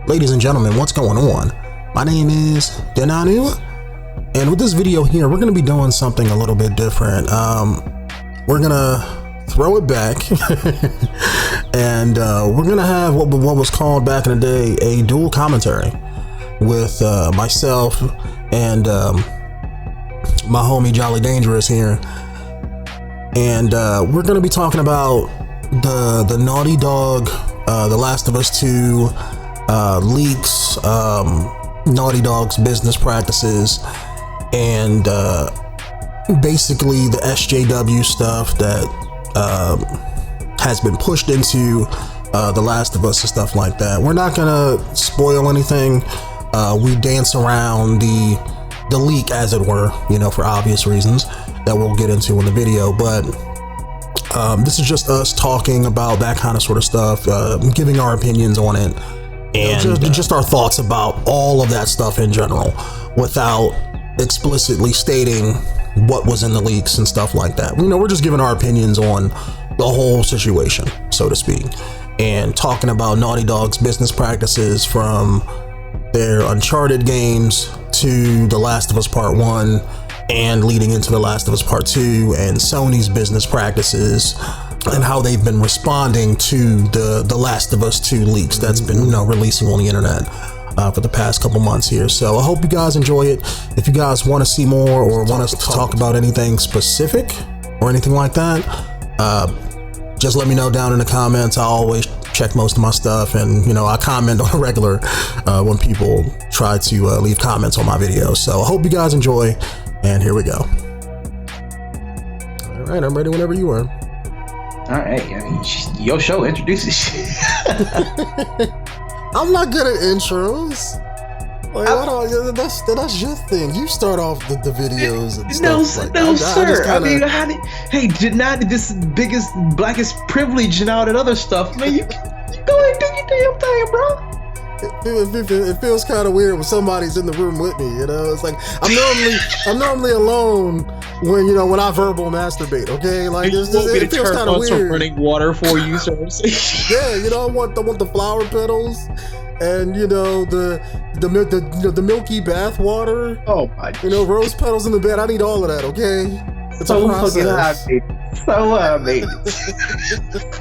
Ladies and gentlemen, what's going on? My name is Denanu, and with this video here, we're going to be doing something a little bit different. We're going to throw it back, and we're going to have what was called back in the day a dual commentary with myself and my homie Jolly Dangerous here. And we're going to be talking about the Naughty Dog, The Last of Us 2 leaks, Naughty Dog's business practices, and basically the SJW stuff that has been pushed into The Last of Us and stuff like that. We're not going to spoil anything. We dance around the leak, as it were, you know, for obvious reasons that we'll get into in the video, but this is just us talking about that kind of sort of stuff, giving our opinions on it, and just our thoughts about all of that stuff in general, without explicitly stating what was in the leaks and stuff like that. You know, we're just giving our opinions on the whole situation, so to speak, and talking about Naughty Dog's business practices from their Uncharted games to The Last of Us Part 1 and leading into The Last of Us Part 2, and Sony's business practices and how they've been responding to the Last of Us 2 leaks that's been, you know, releasing on the internet for the past couple months here. So I hope you guys enjoy it. If you guys want to see more or want us to talk about anything specific or anything like that, just let me know down in the comments. I always check most of my stuff, and you know, I comment on a regular when people try to leave comments on my videos. So I hope you guys enjoy, and here we go. All right, I'm ready whenever you are. All right, I mean, your show introduces. I'm not good at intros. Like, that's your thing. You start off the videos and stuff. No, sir. I mean, did not this biggest, blackest privilege and all that other stuff, man. You go ahead and do your damn thing, bro. It feels kind of weird when somebody's in the room with me. You know, it's like I'm normally alone when I verbal masturbate. Okay, like it feels kind of weird. Some running water for you, sir. Yeah, you know, I want the flower petals. And you know the milky bath water. Oh my! You know, rose petals in the bed. I need all of that. Okay, it's so a process. I made it.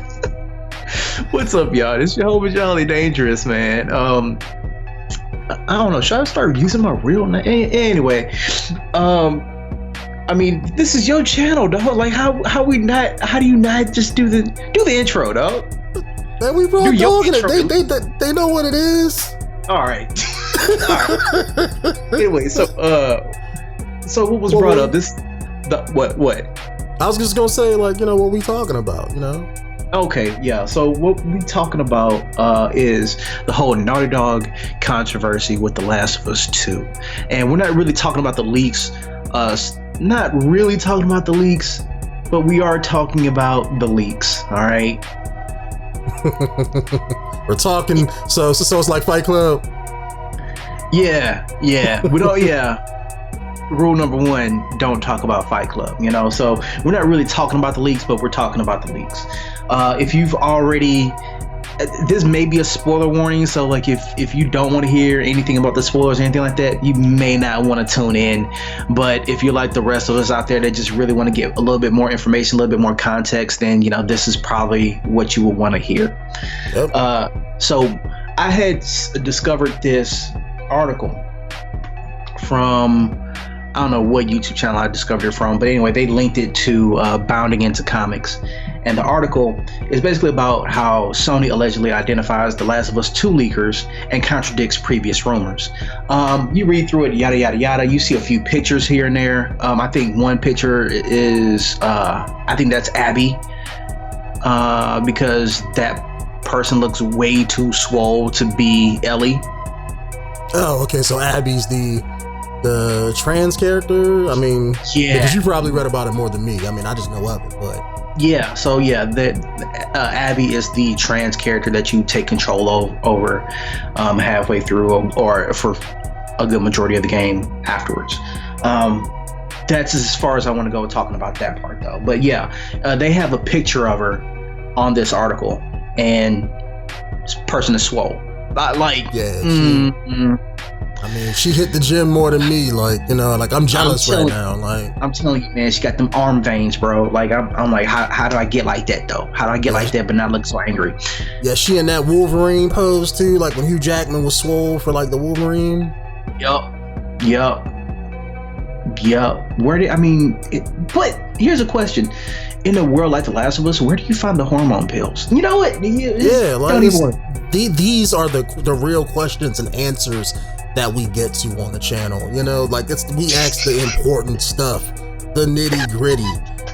What's up, y'all? It's your homie Jolly Dangerous, man. I don't know. Should I start using my real name? Anyway, I mean, this is your channel, dog. Like, how do you not just do the intro, dog? Man, we brought dog in it. They know what it is. All right. Anyway, so what was brought up? What? I was just gonna say, like, you know, what we talking about, you know? Okay, yeah. So what we talking about is the whole Naughty Dog controversy with The Last of Us 2, and we're not really talking about the leaks. Not really talking about the leaks, but we are talking about the leaks. All right. We're talking, so it's like Fight Club. Yeah. We don't. Yeah. Rule number 1: don't talk about Fight Club. You know, so we're not really talking about the leaks, but we're talking about the leaks. If you've already, this may be a spoiler warning. So like, if you don't want to hear anything about the spoilers or anything like that, you may not want to tune in. But if you're like the rest of us out there that just really want to get a little bit more information, a little bit more context, then you know this is probably what you will want to hear. Yep. So I had discovered this article from, I don't know what YouTube channel I discovered it from, but anyway, they linked it to Bounding Into Comics. And the article is basically about how Sony allegedly identifies The Last of Us 2 leakers and contradicts previous rumors. You read through it, yada, yada, yada. You see a few pictures here and there. I think one picture is, I think that's Abby, because that person looks way too swole to be Ellie. Oh, okay. So Abby's the trans character. I mean, yeah, because you probably read about it more than me. I mean, I just know of it, but yeah. So yeah, that Abby is the trans character that you take control over halfway through, or for a good majority of the game afterwards. That's as far as I want to go talking about that part, though. But yeah, they have a picture of her on this article, and this person is swole. I mean, she hit the gym more than me. Like, you know, like I'm jealous right now. Like, I'm telling you, man, she got them arm veins, bro. Like, I'm like, how do I get like that though? How do I get like that but not look so angry? Yeah, she in that Wolverine pose too, like when Hugh Jackman was swole for like the Wolverine. Yup. But here's a question. In a world like The Last of Us, where do you find the hormone pills? You know what? These are the real questions and answers that we get to on the channel. You know, like we ask the important stuff, the nitty gritty,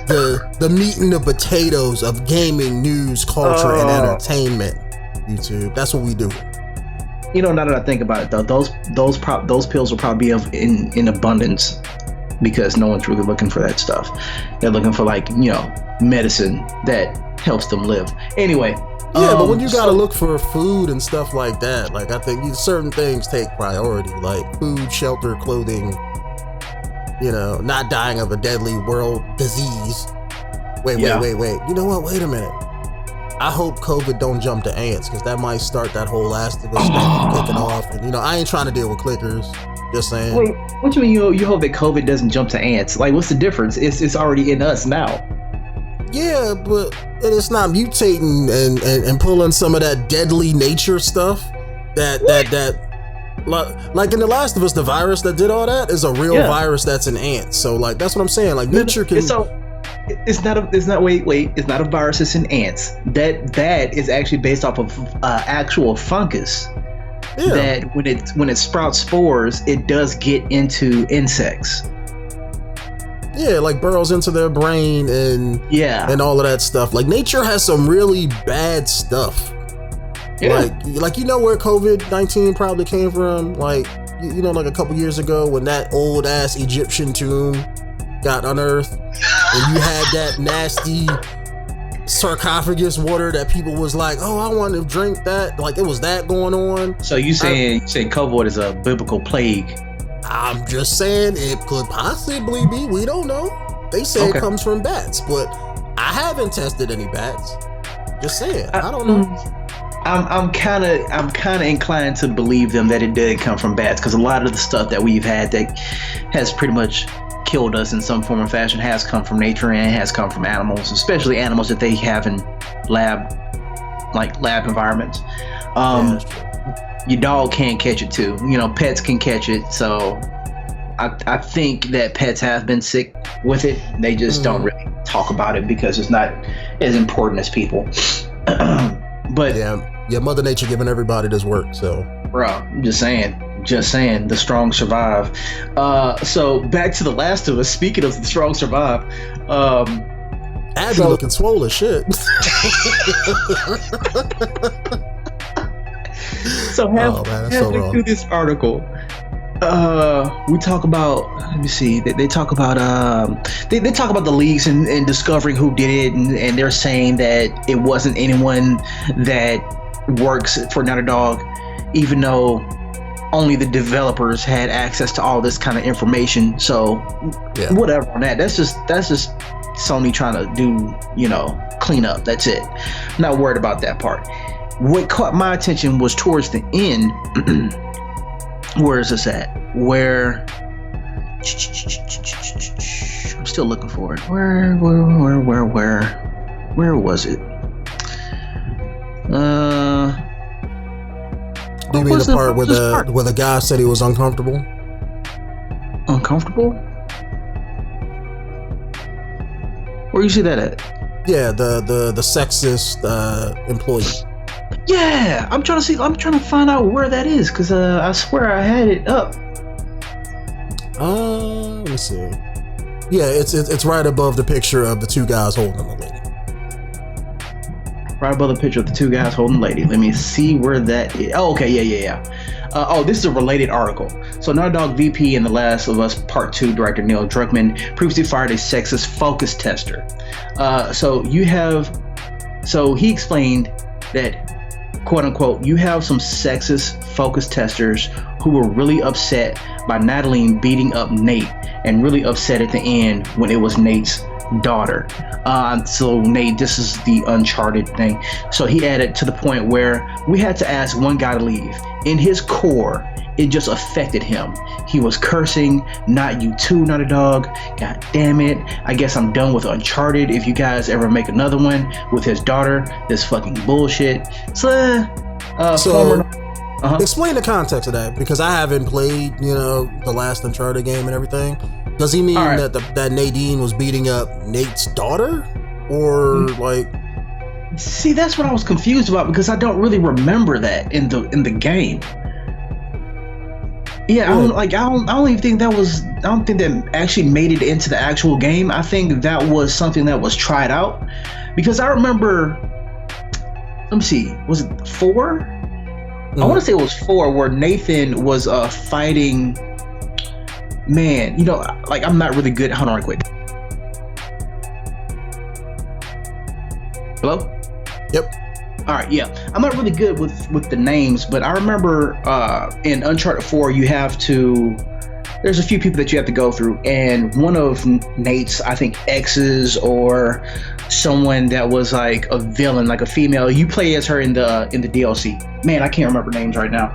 the meat and the potatoes of gaming, news, culture, and entertainment. YouTube, that's what we do. You know, now that I think about it, though, those pills will probably be in abundance because no one's really looking for that stuff. They're looking for, like, you know, medicine that helps them live. Anyway. Yeah, but when you gotta look for food and stuff like that, like I think certain things take priority, like food, shelter, clothing. You know, not dying of a deadly world disease. Wait. You know what? Wait a minute. I hope COVID don't jump to ants, because that might start that whole Last of Us thing kicking off. And, you know, I ain't trying to deal with clickers. Just saying. Wait, what you mean you hope that COVID doesn't jump to ants? Like, what's the difference? It's already in us now. Yeah, but it's not mutating and pulling some of that deadly nature stuff. That like in The Last of Us, the virus that did all that is a real virus that's in ants. So like that's what I'm saying. Like nature can. It's not a virus. It's in ants. That is actually based off of actual fungus. Yeah. That when it sprouts spores, it does get into insects. Yeah, like burrows into their brain and all of that stuff. Like nature has some really bad stuff. Yeah. Like you know where COVID-19 probably came from? Like you know, like a couple years ago when that old ass Egyptian tomb got unearthed and you had that nasty sarcophagus water that people was like, oh, I want to drink that. Like it was that going on. So you saying COVID is a biblical plague? I'm just saying it could possibly be. We don't know. They say it comes from bats, but I haven't tested any bats. Just saying. I don't know. I'm kind of inclined to believe them that it did come from bats, because a lot of the stuff that we've had that has pretty much killed us in some form or fashion has come from nature and has come from animals, especially animals that they have in lab environments. Your dog can't catch it too. You know, pets can catch it. So I think that pets have been sick with it. They just don't really talk about it because it's not as important as people. But yeah, Mother Nature giving everybody this work. So, bro, I'm just saying, the strong survive. So back to The Last of Us. Speaking of the strong survive, Abby looking swole as shit. So halfway through this article, we talk about. Let me see. They talk about they talk about the leaks and discovering who did it, and they're saying that it wasn't anyone that works for Naughty Dog, even though only the developers had access to all this kind of information. So whatever on that. That's just Sony trying to do, you know, clean up. That's it. Not worried about that part. What caught my attention was towards the end. Where is this at? Where? I'm still looking for it. Where was it? You mean the part where the guy said he was uncomfortable? Uncomfortable? Where you see that at? Yeah, the sexist employee. Yeah, I'm trying to find out where that is, because I swear I had it up. Let me see. Yeah, it's right above the picture of the two guys holding the lady. Right above the picture of the two guys holding the lady. Let me see where that is. Oh, okay, yeah. This is a related article. So Naughty Dog VP in The Last of Us Part 2 director Neil Druckmann previously fired a sexist focus tester. So he explained that, quote unquote, you have some sexist focus testers who were really upset by Natalie beating up Nate, and really upset at the end when it was Nate's daughter. So Nate, this is the Uncharted thing. So he added to the point where we had to ask one guy to leave. In his core, it just affected him. He was cursing, "Not you too, Naughty Dog. God damn it. I guess I'm done with Uncharted. If you guys ever make another one with his daughter, this fucking bullshit." So explain the context of that, because I haven't played, the last Uncharted game and everything. Does he mean that Nadine was beating up Nate's daughter, or like? See, that's what I was confused about, because I don't really remember that in the game. Yeah, I don't even think that was. I don't think that actually made it into the actual game. I think that was something that was tried out, because I remember. Let me see. Was it 4? I want to say it was 4, where Nathan was fighting. Man, I'm not really good. Hold on, real quick. Hello? Yep. All right, yeah. I'm not really good with the names, but I remember in Uncharted 4, there's a few people that you have to go through, and one of Nate's, I think, exes or someone that was like a villain, like a female. You play as her in the DLC. Man, I can't remember names right now,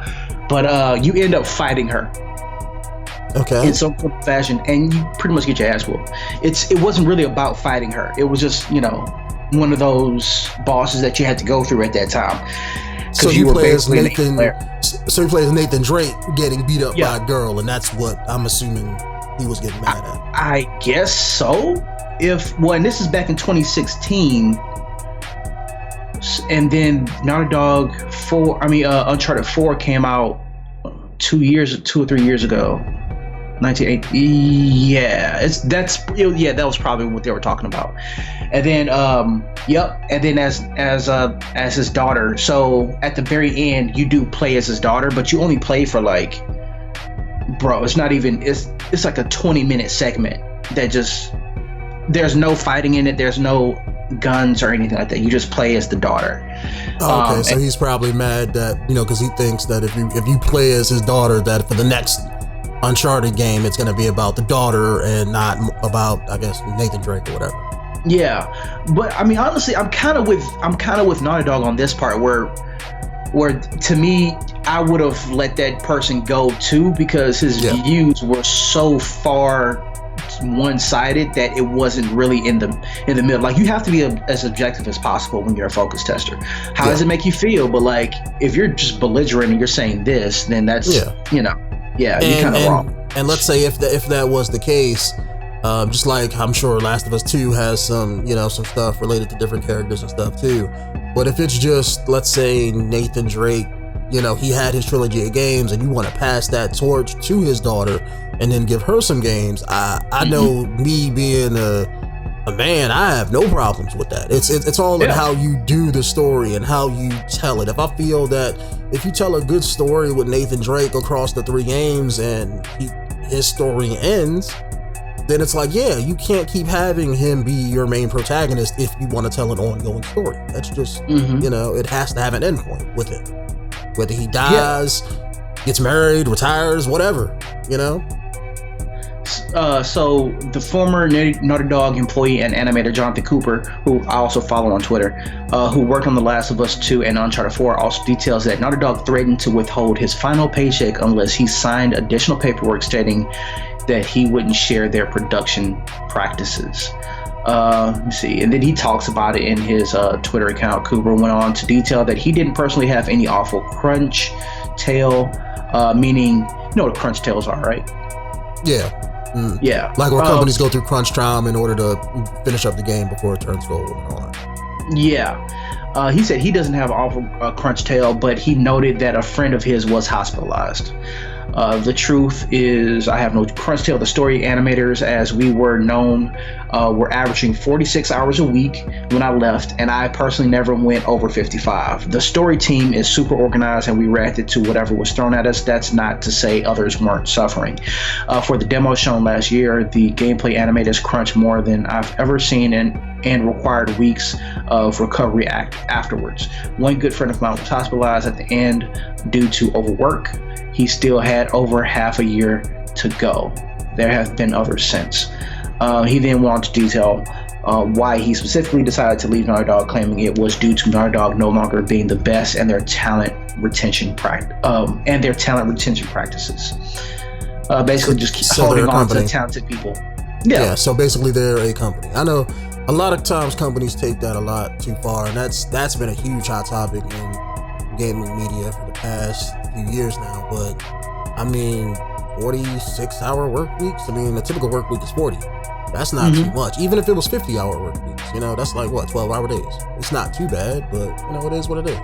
but you end up fighting her. Okay. In some fashion, and you pretty much get your ass whooped. It wasn't really about fighting her. It was just one of those bosses that you had to go through at that time. So you play as Nathan. So you play as Nathan Drake getting beat up by a girl, and that's what I'm assuming he was getting mad at. I guess so. And this is back in 2016, and then Naughty Dog Uncharted 4 came out 2 or 3 years ago. 1980. Yeah, that was probably what they were talking about. And then and then as his daughter. So at the very end, you do play as his daughter, but you only play for it's not even, it's like a 20-minute segment that there's no fighting in it, there's no guns or anything like that. You just play as the daughter. Oh, okay, so he's probably mad that because he thinks that if you play as his daughter, that for the next Uncharted game, it's going to be about the daughter and not about, I guess, Nathan Drake or whatever. Yeah, but I mean, honestly, I'm kind of with Naughty Dog on this part, where to me, I would have let that person go too, because his views were so far one-sided that it wasn't really in the middle. Like, you have to be as objective as possible when you're a focus tester. How does it make you feel? But if you're just belligerent and you're saying this, then that's you're kind of wrong. And let's say if that was the case, just like I'm sure Last of Us 2 has some some stuff related to different characters and stuff too. But if it's just, let's say, Nathan Drake, he had his trilogy of games, and you want to pass that torch to his daughter and then give her some games, I know, me being a man, I have no problems with that. It's all in how you do the story and how you tell it. If I feel that if you tell a good story with Nathan Drake across the 3 games and his story ends, then it's like, you can't keep having him be your main protagonist if you want to tell an ongoing story. That's just, it has to have an endpoint with it. Whether he dies, gets married, retires, whatever, So the former Naughty Dog employee and animator Jonathan Cooper, who I also follow on Twitter, who worked on The Last of Us 2 and Uncharted 4, also details that Naughty Dog threatened to withhold his final paycheck unless he signed additional paperwork stating that he wouldn't share their production practices. Let me see. And then he talks about it in his Twitter account. Cooper went on to detail that he didn't personally have any awful crunch tail, meaning, you know what crunch tails are, right? Yeah. Yeah. Like where companies go through crunch time in order to finish up the game before it turns gold and all that. Yeah. He said he doesn't have an awful crunch tail, but he noted that a friend of his was hospitalized. The truth is, I have no crunch tail. The story animators, as we were known, were averaging 46 hours a week when I left, and I personally never went over 55. The story team is super organized, and we reacted to whatever was thrown at us. That's not to say others weren't suffering. For the demo shown last year, the gameplay animators crunched more than I've ever seen and required weeks of recovery afterwards. One good friend of mine was hospitalized at the end due to overwork. He still had over half a year to go. There have been others since. He then went on to detail why he specifically decided to leave Naughty Dog, claiming it was due to Naughty Dog no longer being the best and their talent retention practices. Basically, just keep holding on to talented people. Yeah. So basically, they're a company. I know a lot of times companies take that a lot too far, and that's been a huge hot topic in gaming media for the past few years now. But I mean, 46-hour work weeks. I mean, a typical work week is 40. That's not too much. Even if it was 50-hour work weeks, that's like 12-hour days. It's not too bad, but it is what it is.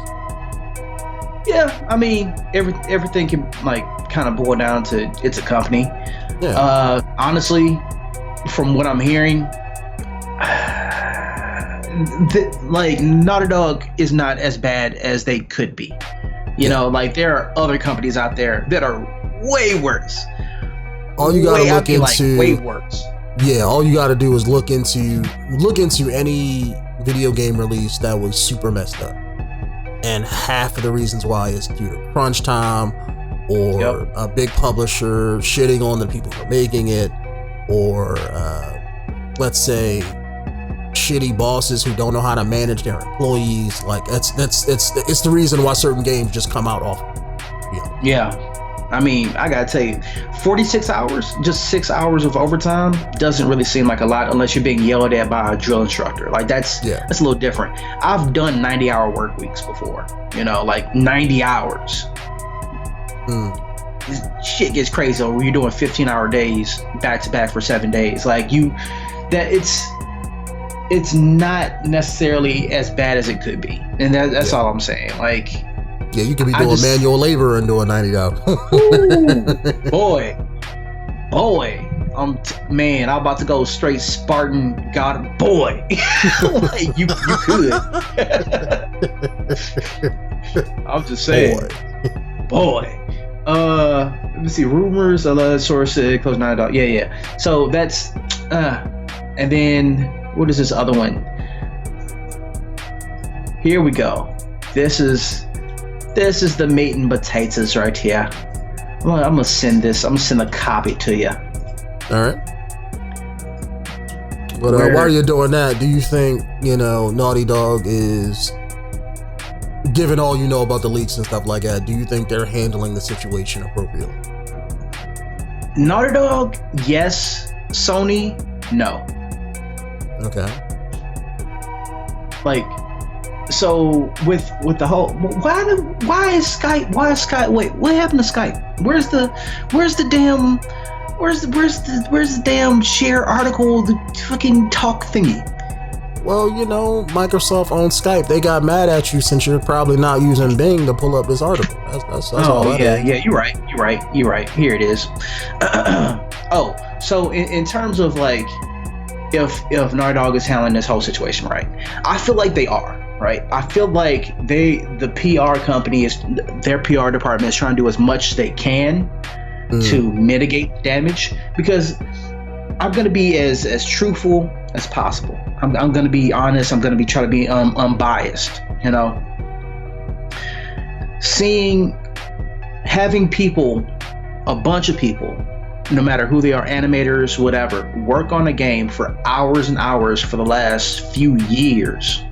Yeah, I mean, everything can kind of boil down to it's a company. Yeah. Honestly, from what I'm hearing, Naughty Dog is not as bad as they could be. There are other companies out there that are way worse. All you gotta look into way worse. Yeah, all you gotta do is look into any video game release that was super messed up. And half of the reasons why is due to crunch time, or a big publisher shitting on the people who are making it, or let's say shitty bosses who don't know how to manage their employees. It's the reason why certain games just come out awful. Yeah. I mean, I gotta tell you, 46 hours, just 6 hours of overtime doesn't really seem like a lot unless you're being yelled at by a drill instructor. That's a little different. I've done 90-hour work weeks before, 90 hours. Shit gets crazy when you're doing 15-hour days back to back for 7 days. It's not necessarily as bad as it could be, and that's all I'm saying. Yeah, you could be doing manual labor and doing 90 hours. boy, I'm about to go straight Spartan God boy. You could. I'm just saying, boy. Let me see. Rumors, alleged sources, close 9 dog. Yeah. So that's and then what is this other one? Here we go. This is the meat and potatoes right here. I'm gonna send this. I'm gonna send a copy to you. All right. But while you're doing that, do you think Naughty Dog is, given all you know about the leaks and stuff like that, do you think they're handling the situation appropriately? Naughty Dog, yes. Sony, no. Okay. So with the whole, why is Skype? Wait, what happened to Skype? Where's the damn share article, the fucking talk thingy? Well, Microsoft owns Skype. They got mad at you since you're probably not using Bing to pull up this article. That's all that is. Yeah, you're right. Here it is. So in terms of if Naughty Dog is handling this whole situation right, I feel like they are. Right, I feel like the PR company their PR department is trying to do as much as they can to mitigate damage, because I'm gonna be as truthful as possible. I'm gonna be honest. I'm gonna try to be unbiased. Having people, a bunch of people, no matter who they are, animators, whatever, work on a game for hours and hours for the last few years,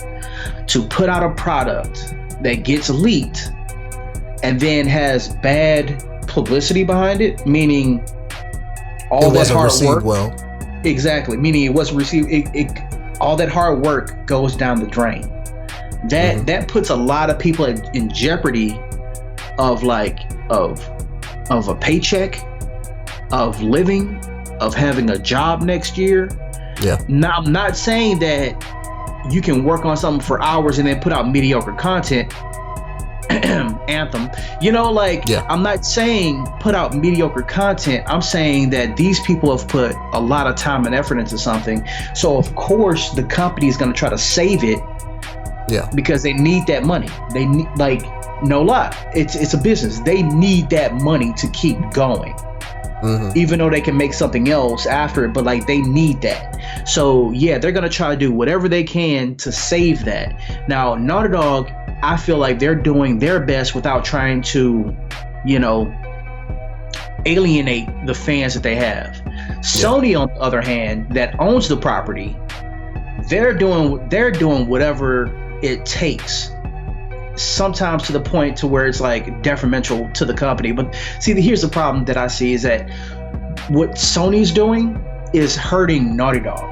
to put out a product that gets leaked and then has bad publicity behind it, meaning all that hard work. Well, exactly, meaning it wasn't received. All that hard work goes down the drain. That puts a lot of people in jeopardy of a paycheck, of living, of having a job next year. Yeah. Now, I'm not saying that you can work on something for hours and then put out mediocre content. Anthem, I'm not saying put out mediocre content. I'm saying that these people have put a lot of time and effort into something, so of course the company is going to try to save it. Yeah, because they need that money. They need, no lie, it's a business. They need that money to keep going. Even though they can make something else after it, but they need that. So yeah, they're gonna try to do whatever they can to save that. Now, Naughty Dog, I feel like they're doing their best without trying to, alienate the fans that they have. Sony, on the other hand, that owns the property, they're doing whatever it takes, sometimes to the point to where it's like detrimental to the company. But see, here's the problem that I see is that what Sony's doing is hurting Naughty Dog.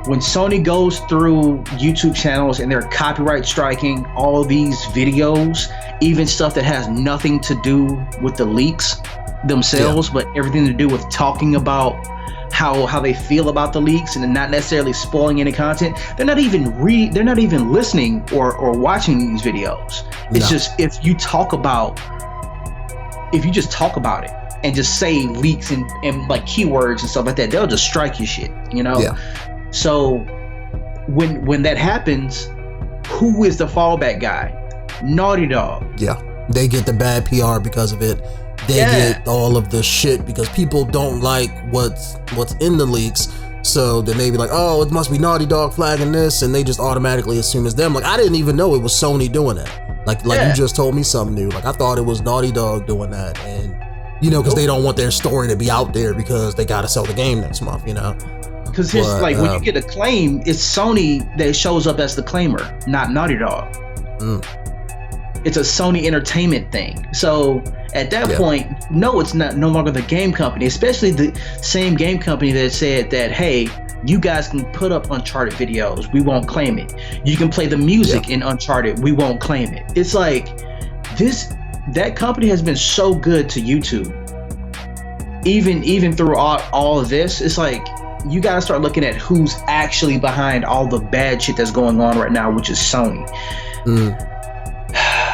When Sony goes through YouTube channels and they're copyright striking all these videos, even stuff that has nothing to do with the leaks themselves, but everything to do with talking about how they feel about the leaks and not necessarily spoiling any content, they're not even listening or watching these videos. It's just if you just talk about it and just say leaks and like keywords and stuff like that, they'll just strike your shit, you know? Yeah. So when that happens, who is the fallback guy? Naughty Dog. Yeah. They get the bad PR because of it. They get all of the shit because people don't like what's in the leaks. So then they be like, oh, it must be Naughty Dog flagging this, and they just automatically assume it's them. Like, I didn't even know it was Sony doing that. Like you just told me something new. Like, I thought it was Naughty Dog doing that, and you know, because they don't want their story to be out there because they got to sell the game next month, you know. Because like when you get a claim, it's Sony that shows up as the claimer, not Naughty Dog. It's a Sony Entertainment thing. So at that point, no, it's no longer the game company, especially the same game company that said that, hey, you guys can put up Uncharted videos, we won't claim it. You can play the music in Uncharted, we won't claim it. It's like that company has been so good to YouTube. Even through all of this, it's like you gotta start looking at who's actually behind all the bad shit that's going on right now, which is Sony.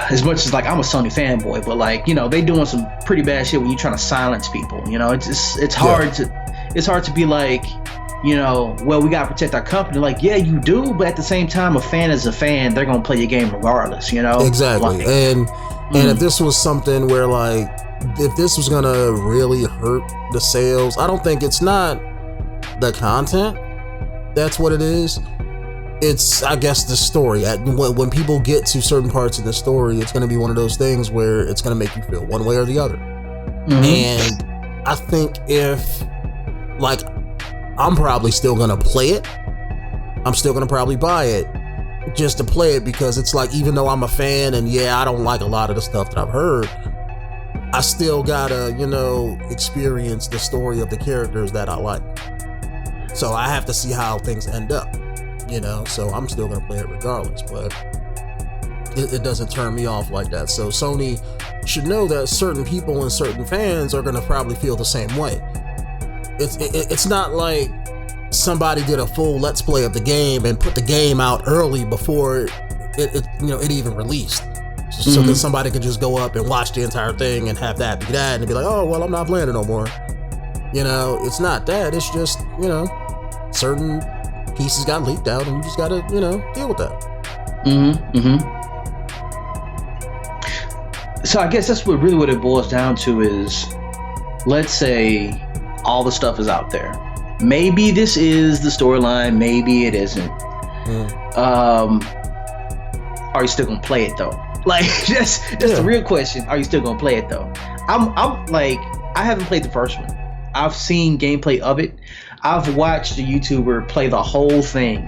As much as like I'm a Sony fanboy, but like, you know, they doing some pretty bad shit when you're trying to silence people. You know, it's hard to be like, you know, well, we gotta protect our company. Like, yeah, you do, but at the same time, a fan is a fan. They're gonna play your game regardless. You know, exactly. Like, and if this was something where like, if this was gonna really hurt the sales, I don't think it's not the content. That's what it is. It's, I guess, the story. When people get to certain parts of the story, it's going to be one of those things where it's going to make you feel one way or the other. And I think if, like, I'm probably still going to play it. I'm still going to probably buy it just to play it, because it's like, even though I'm a fan and I don't like a lot of the stuff that I've heard, I still gotta, you know, experience the story of the characters that I like. So I have to see how things end up. You know, so I'm still gonna play it regardless, but it doesn't turn me off like that. So Sony should know that certain people and certain fans are gonna probably feel the same way. It's not like somebody did a full let's play of the game and put the game out early before it even released. So that somebody could just go up and watch the entire thing and have that be that and be like, oh well, I'm not playing it no more. You know, it's not that. It's just, you know, certain pieces got leaked out and you just gotta, you know, deal with that. So I guess that's what it boils down to is, let's say all the stuff is out there. Maybe this is the storyline, maybe it isn't. Are you still gonna play it though? Like, that's the real question. Are you still gonna play it though? I'm like, I haven't played the first one. I've seen gameplay of it. I've watched a YouTuber play the whole thing,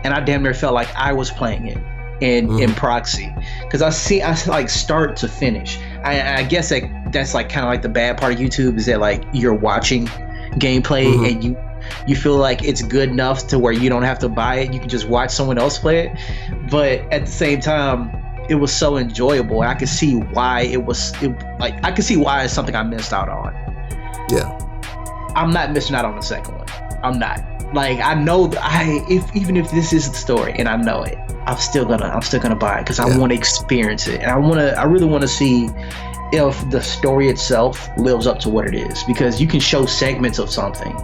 and I damn near felt like I was playing it in proxy, because I like start to finish. I guess that's like kind of like the bad part of YouTube, is that like you're watching gameplay and you feel like it's good enough to where you don't have to buy it. You can just watch someone else play it. But at the same time, it was so enjoyable. I could see why I could see why it's something I missed out on. Yeah. I'm not missing out on the second one. I'm not. Like, I know even if this is the story and I know it, I'm still gonna buy it because I want to experience it, and I really want to see if the story itself lives up to what it is. Because you can show segments of something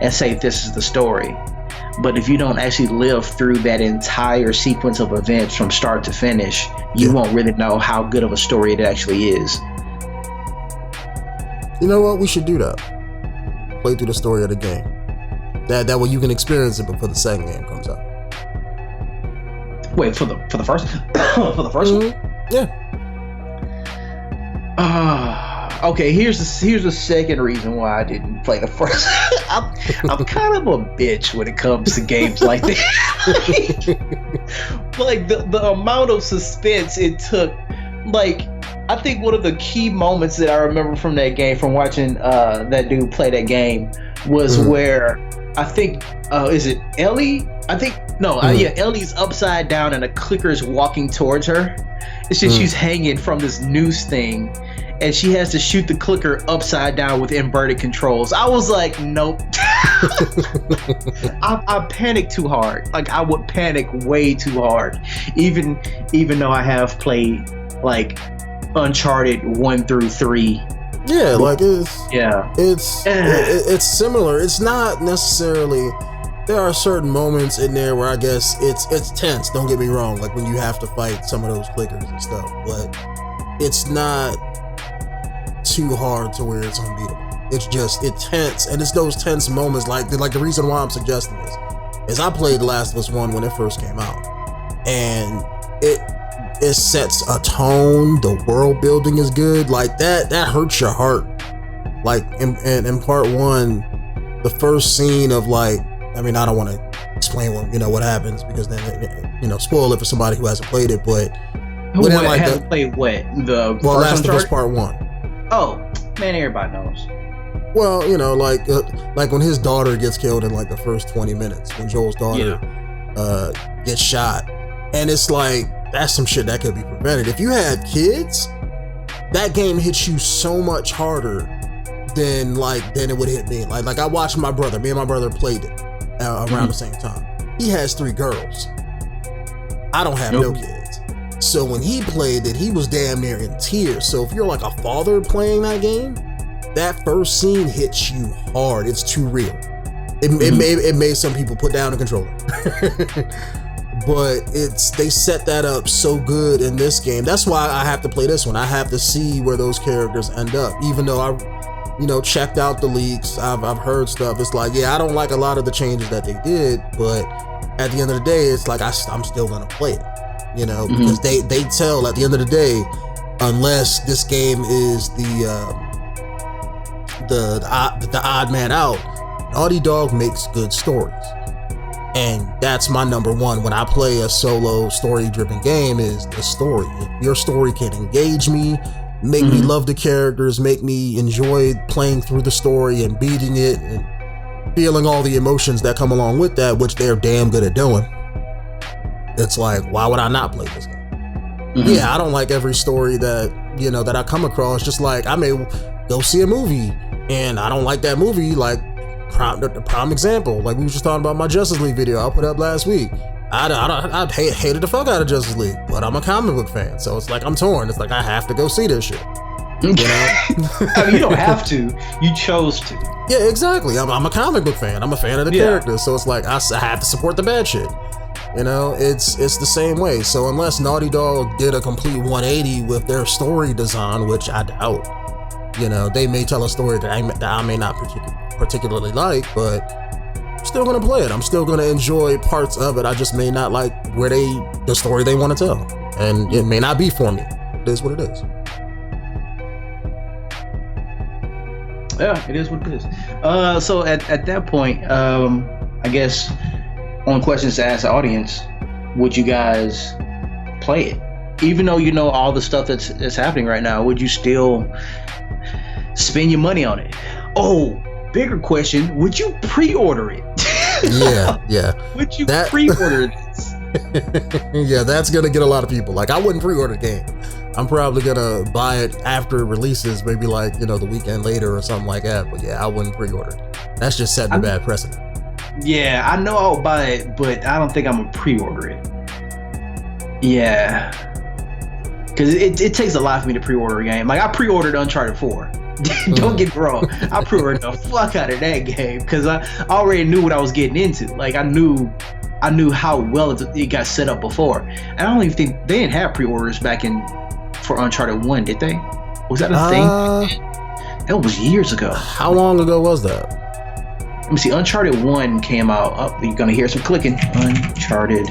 and say this is the story, but if you don't actually live through that entire sequence of events from start to finish, you won't really know how good of a story it actually is. You know what? We should do that. Play through the story of the game. That way you can experience it before the second game comes out. Wait, for the first for the first one? Yeah. Okay, here's the second reason why I didn't play the first. I'm kind of a bitch when it comes to games like that. like the amount of suspense it took. Like, I think one of the key moments that I remember from that game, from watching that dude play that game, was where I think is it Ellie? I think no, yeah, Ellie's upside down and a clicker's walking towards her. It's just she's hanging from this noose thing, and she has to shoot the clicker upside down with inverted controls. I was like, nope. I panicked too hard. Like, I would panic way too hard, even though I have played like Uncharted 1 through 3. Yeah, like it's similar. It's not necessarily. There are certain moments in there where I guess it's tense. Don't get me wrong. Like when you have to fight some of those clickers and stuff, but it's not too hard to where it's unbeatable. It's tense, and it's those tense moments. Like the reason why I'm suggesting this is I played The Last of Us 1 when it first came out, and it sets a tone. The world building is good. Like that hurts your heart. Like in part 1, the first scene of like. I mean, I don't want to explain what happens, because then spoil it for somebody who hasn't played it. But who hasn't played what? Last of Us Part 1. Oh man, everybody knows. Well, like when his daughter gets killed in like the first 20 minutes, when Joel's daughter gets shot, and it's like that's some shit that could be prevented. If you had kids, that game hits you so much harder than it would hit me. Like I watched me and my brother played it around the same time. He has 3 girls. I don't have no kids. So when he played it, he was damn near in tears. So if you're like a father playing that game, that first scene hits you hard. It's too real. It made some people put down the controller. But they set that up so good in this game. That's why I have to play this one. I have to see where those characters end up. Even though I checked out the leaks, I've heard stuff. It's like, yeah, I don't like a lot of the changes that they did, but at the end of the day, it's like I'm still gonna play it, because they tell at the end of the day, unless this game is the odd man out, Naughty Dog makes good stories, and that's my number one when I play a solo story-driven game, is the story. If your story can engage me, make me love the characters, make me enjoy playing through the story and beating it and feeling all the emotions that come along with that, which they're damn good at doing. It's like, why would I not play this game? Yeah, I don't like every story that I come across. Just like I may go see a movie and I don't like that movie. Like the prime example, like we were just talking about my Justice League video I put up last week. I hated the fuck out of Justice League, but I'm a comic book fan, so it's like I'm torn. It's like I have to go see this shit. I mean, you don't have to. You chose to. Yeah, exactly. I'm a comic book fan. I'm a fan of the characters, so it's like I have to support the bad shit. It's the same way. So unless Naughty Dog did a complete 180 with their story design, which I doubt, they may tell a story that I may not particularly like, but I'm still gonna play it. I'm still gonna enjoy parts of it. I just may not like the story they want to tell, and it may not be for me. It is what it is. Yeah, it is what it is. So at that point, I guess on questions to ask the audience, would you guys play it, even though you know all the stuff that's happening right now? Would you still spend your money on it? Oh, bigger question: would you pre-order it? Yeah. Would you pre-order this? Yeah, that's gonna get a lot of people. Like, I wouldn't pre-order the game. I'm probably gonna buy it after it releases, maybe like the weekend later or something like that. But yeah, I wouldn't pre-order it. That's just setting a bad precedent. Yeah, I know I'll buy it, but I don't think I'm gonna pre-order it. Yeah, because it takes a lot for me to pre-order a game. Like, I pre-ordered Uncharted 4. Don't get me wrong, I pre-ordered the fuck out of that game because I already knew what I was getting into. Like, I knew how well it got set up before. And I don't even think they didn't have pre-orders back for Uncharted 1, did they? Was that a thing? That was years ago. How long ago was that? Let me see. Uncharted 1 came out. Oh, you're gonna hear some clicking. Uncharted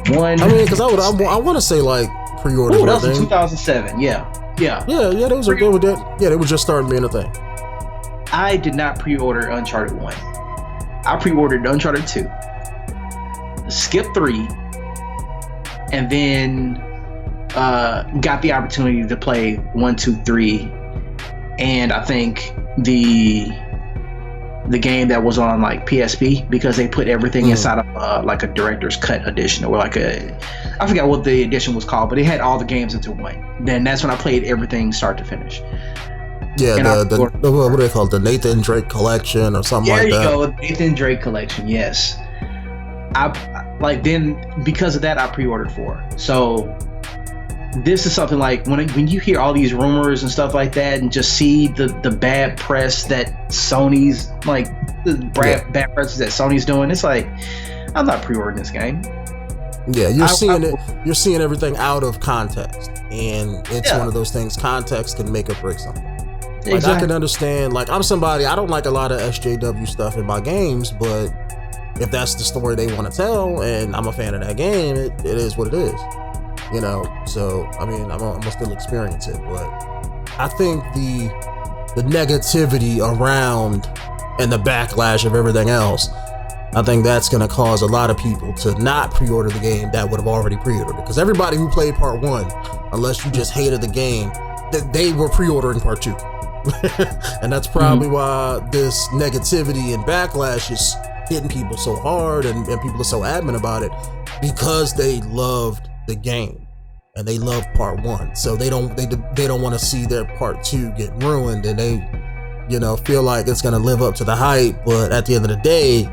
1. I mean, because I want to say like pre-order. Oh, that was in 2007. Yeah. They were just starting being a thing. I did not pre-order Uncharted 1. I pre-ordered Uncharted 2, Skip 3, and then got the opportunity to play 1, 2, 3, and I think the game that was on like PSP, because they put everything inside of like a director's cut edition, or like I forgot what the edition was called, but it had all the games into one. Then that's when I played everything start to finish. Yeah, what do they call it? The Nathan Drake collection or something like that. There you go, Nathan Drake collection. Yes, then because of that, I pre-ordered 4. So this is something like when you hear all these rumors and stuff like that, and just see the bad press that Sony's bad press that Sony's doing, it's like, I'm not pre-ordering this game. Yeah, you're seeing everything out of context, and it's one of those things. Context can make or break something. Like, exactly. I can understand. Like, I'm somebody, I don't like a lot of SJW stuff in my games, but if that's the story they want to tell, and I'm a fan of that game, it is what it is. You know, so I mean, I'm gonna still experience it, but I think the negativity around and the backlash of everything else, I think that's gonna cause a lot of people to not pre-order the game that would have already pre-ordered it. Because everybody who played part 1, unless you just hated the game, that they were pre-ordering part 2, and that's probably why this negativity and backlash is hitting people so hard, and people are so adamant about it, because they loved the game and they love part 1, so they don't want to see their part 2 get ruined, and they feel like it's going to live up to the hype. But at the end of the day,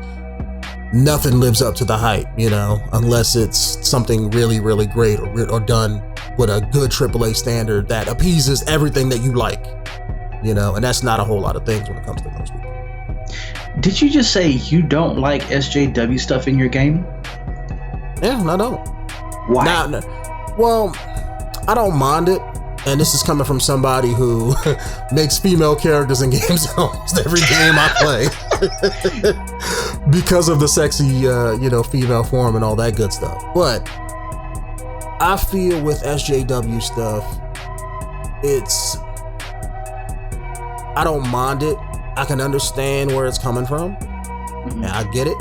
nothing lives up to the hype, unless it's something really, really great or done with a good AAA standard that appeases everything that you like, and that's not a whole lot of things when it comes to those people. Did you just say you don't like SJW stuff in your game? Yeah, I don't. Why? Well, I don't mind it, and this is coming from somebody who makes female characters in games in almost every game I play, because of the sexy, female form and all that good stuff. But I feel with SJW stuff, I don't mind it. I can understand where it's coming from, and I get it,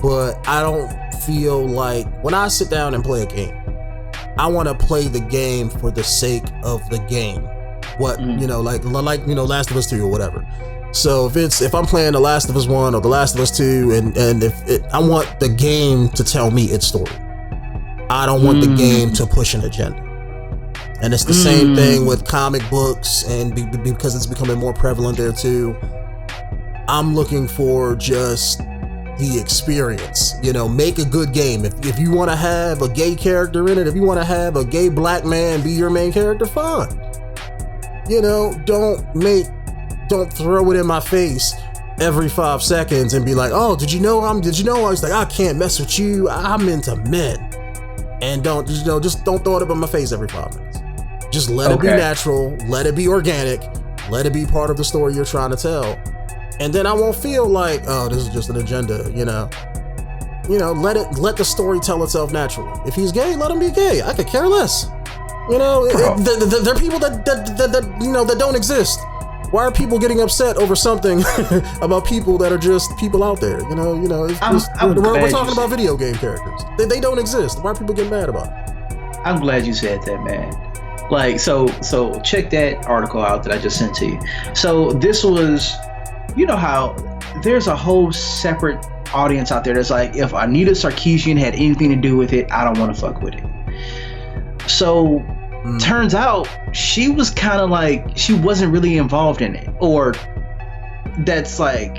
but I don't feel like when I sit down and play a game, I want to play the game for the sake of the game. What Last of Us 2 or whatever. So if I'm playing The Last of Us 1 or The Last of Us 2, and I want the game to tell me its story. I don't want the game to push an agenda. And it's the same thing with comic books, and because it's becoming more prevalent there too. I'm looking for just the experience, make a good game. If you want to have a gay character in it, if you want to have a gay black man be your main character, fine. Don't throw it in my face every 5 seconds and be like, oh, did you know? I was like, I can't mess with you. I'm into men. And just don't throw it up in my face every 5 minutes. Just let it be natural, let it be organic, let it be part of the story you're trying to tell. And then I won't feel like, oh, this is just an agenda, let the story tell itself naturally. If he's gay, let him be gay. I could care less. There are people that don't exist. Why are people getting upset over something about people that are just people out there? We're talking about video game characters. They don't exist. Why are people getting mad about it? I'm glad you said that, man. Like, so check that article out that I just sent to you. So this was, how there's a whole separate audience out there that's like, if Anita Sarkeesian had anything to do with it, I don't want to fuck with it. So turns out she was kind of like, she wasn't really involved in it, or that's like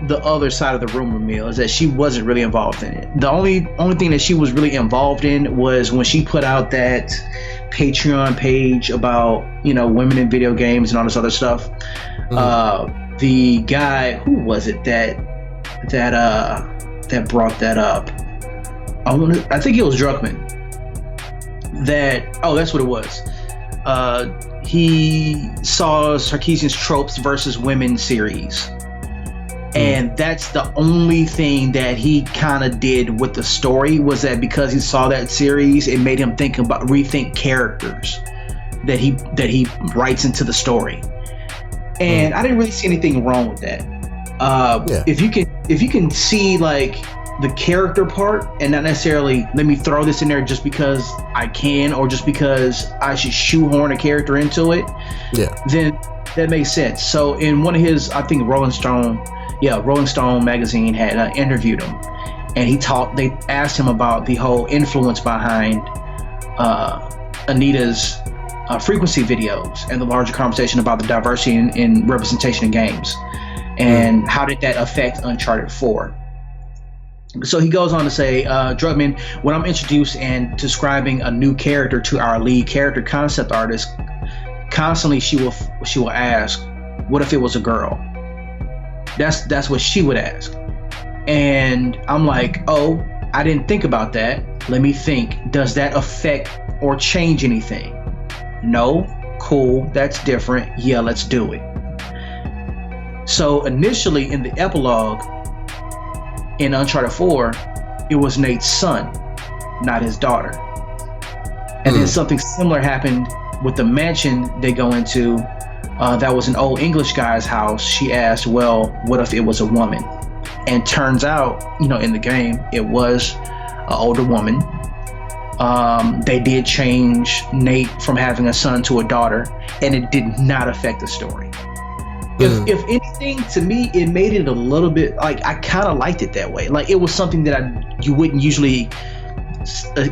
the other side of the rumor mill, is that she wasn't really involved in it. The only thing that she was really involved in was when she put out that Patreon page about women in video games and all this other stuff. The guy, who was it that brought that up? I think it was Druckmann. That's what it was. He saw Sarkeesian's Tropes versus Women series, and that's the only thing that he kind of did with the story, was that because he saw that series, it made him rethink characters that he writes into the story. And I didn't really see anything wrong with that. If you can see like the character part and not necessarily let me throw this in there just because I can or just because I should shoehorn a character into it, then that makes sense. So in one of his, I think Rolling Stone magazine had interviewed him, and they asked him about the whole influence behind Anita's frequency videos and the larger conversation about the diversity in representation in games, and how did that affect Uncharted 4. So he goes on to say, Drugman, when I'm introduced and describing a new character to our lead character concept artist, constantly she will ask, what if it was a girl? That's what she would ask. And I'm like, oh, I didn't think about that. Let me think. Does that affect or change anything? No. Cool. That's different. Yeah, let's do it. So initially in the epilogue in Uncharted 4, it was Nate's son, not his daughter. And then something similar happened with the mansion they go into. That was an old English guy's house. She asked, well, what if it was a woman? And turns out, in the game, it was an older woman. They did change Nate from having a son to a daughter, and it did not affect the story. If anything, to me, it made it a little bit like I kind of liked it that way. Like it was something that you wouldn't usually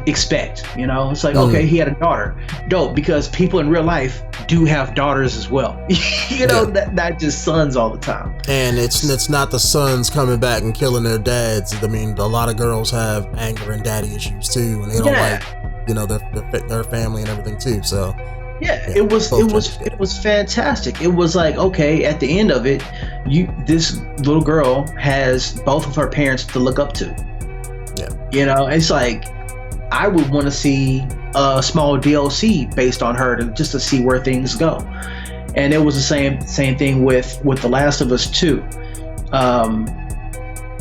expect. It's like, okay, he had a daughter, dope, because people in real life do have daughters as well. Not just sons all the time. And it's not the sons coming back and killing their dads. I mean, a lot of girls have anger and daddy issues too, and they don't like their family and everything too. So it was fantastic. It was like, okay, at the end of it, this little girl has both of her parents to look up to. It's like I would want to see a small DLC based on her just to see where things go. And it was the same thing with The Last of Us 2.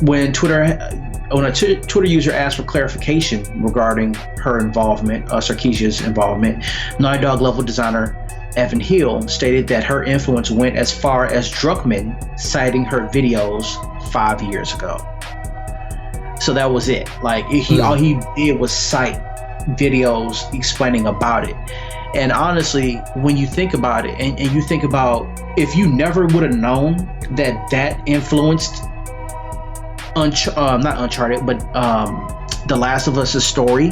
When a Twitter user asked for clarification regarding her involvement, Sarkeesia's involvement, Naughty Dog level designer Evan Hill stated that her influence went as far as Druckmann citing her videos 5 years ago. So that was it. Like all he did was cite videos explaining about it. And honestly, when you think about it, and you think about if you never would have known that influenced not Uncharted, but The Last of Us' story,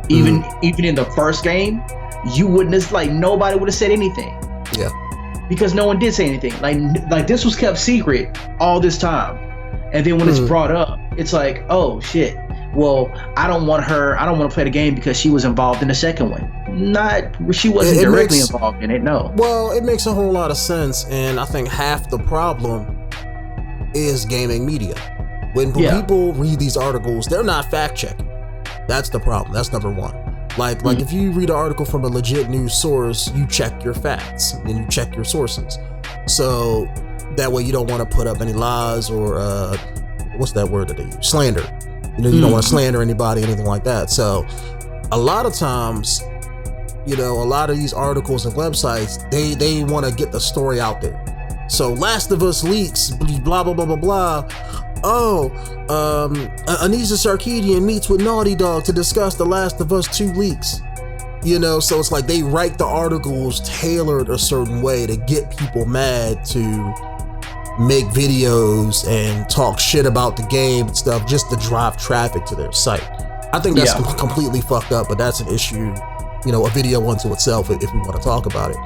even in the first game, you wouldn't have, like, nobody would have said anything. Yeah. Because no one did say anything. Like this was kept secret all this time. And then when it's brought up, it's like, oh shit. Well, I don't want to play the game because she was involved in the second one. She wasn't directly involved in it, no. Well, it makes a whole lot of sense, and I think half the problem is gaming media. When people read these articles, they're not fact checking. That's the problem. That's number one. Like if you read an article from a legit news source, you check your facts and you check your sources. So that way you don't want to put up any lies or what's that word that they use? Slander. You don't want to slander anybody, anything like that. So a lot of times, a lot of these articles and websites, they want to get the story out there. So Last of Us leaks, blah, blah, blah, blah, blah. Anissa Sarkeesian meets with Naughty Dog to discuss The Last of Us 2 leaks. So it's like they write the articles tailored a certain way to get people mad to make videos and talk shit about the game and stuff just to drive traffic to their site. I think that's completely fucked up, but that's an issue, a video unto itself if we want to talk about it.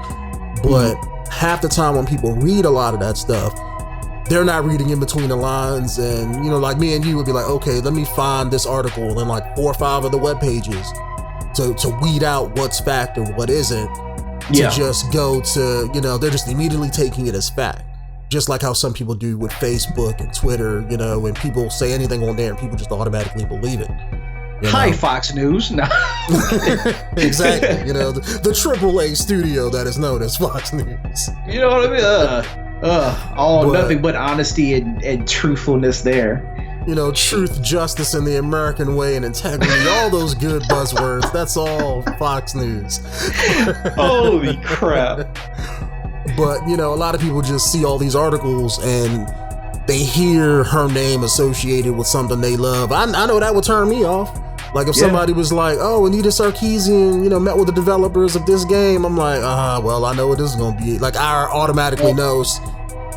But half the time when people read a lot of that stuff, they're not reading in between the lines, and like me and you would be like, okay, let me find this article in like 4 or 5 of the web pages to weed out what's fact and what isn't, to just go to, they're just immediately taking it as fact. Just like how some people do with Facebook and Twitter, when people say anything on there and people just automatically believe it. Hi, Fox News. No. Exactly. The AAA studio that is known as Fox News. You know what I mean? Nothing but honesty and truthfulness there. Truth, justice, and the American way, and integrity, all those good buzzwords. That's all Fox News. Holy crap. But you know, a lot of people just see all these articles and they hear her name associated with something they love. I know that would turn me off. Like if somebody was like, "Oh, Anita Sarkeesian, you know, met with the developers of this game," I'm like, well, I know what this is gonna be. Like I automatically knows,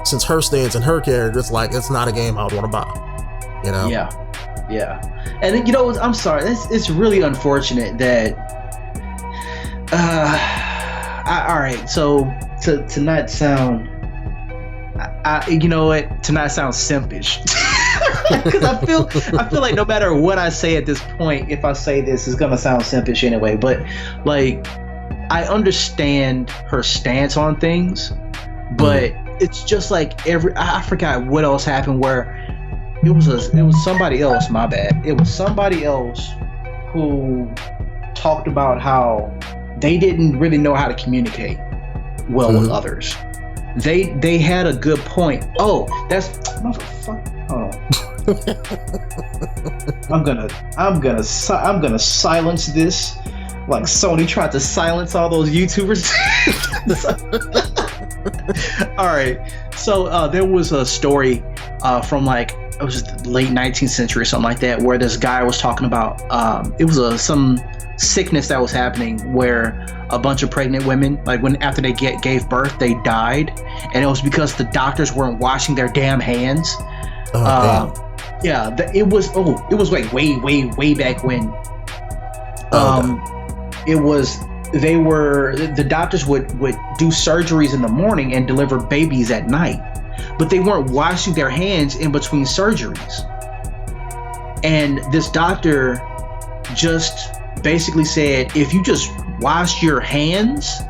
since her stance and her character, it's like it's not a game I would want to buy. You know? Yeah. And you know, I'm sorry, it's really unfortunate that. All right, so to not sound. You know what? To not sound simpish, because I feel like no matter what I say at this point, if I say this, it's gonna sound simpish anyway. But like, I understand her stance on things, but it's just like I forgot what else happened where it was somebody else. My bad. It was somebody else who talked about how they didn't really know how to communicate well with others. They had a good point. Oh, that's motherfucker. Hold on. I'm gonna silence this, like Sony tried to silence all those YouTubers. All right. So there was a story from like it was the late 19th century or something like that, where this guy was talking about it was some sickness that was happening where a bunch of pregnant women, like after they gave birth, they died, and it was because the doctors weren't washing their damn hands. It was like way back when. The doctors would do surgeries in the morning and deliver babies at night, but they weren't washing their hands in between surgeries. And this doctor just basically said, if you just wash your hands,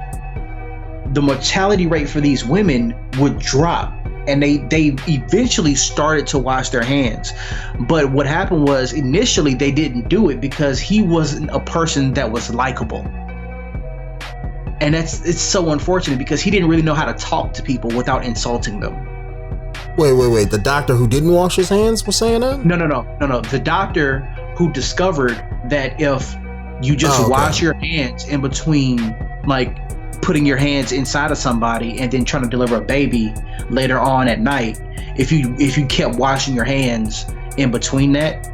the mortality rate for these women would drop. And they eventually started to wash their hands. But what happened was, initially they didn't do it because he wasn't a person that was likable. And it's so unfortunate because he didn't really know how to talk to people without insulting them. Wait. The doctor who didn't wash his hands was saying that? No. The doctor who discovered that if you just wash your hands in between, like putting your hands inside of somebody and then trying to deliver a baby later on at night, if you kept washing your hands in between that,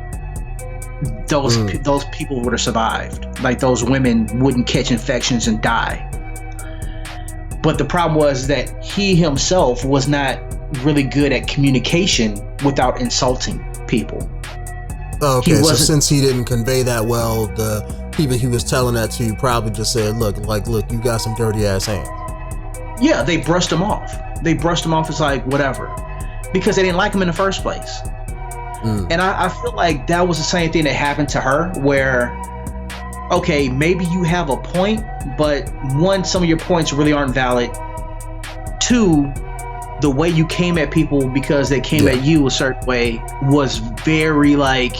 those people would have survived. Like those women wouldn't catch infections and die. But the problem was that he himself was not really good at communication without insulting people. Okay, so since he didn't convey that well, the people he was telling that to probably just said, look, you got some dirty ass hands. Yeah, they brushed him off. It's like, whatever. Because they didn't like him in the first place. And I feel like that was the same thing that happened to her, where, okay, maybe you have a point, but one, some of your points really aren't valid. Two, the way you came at people because they came at you a certain way was very like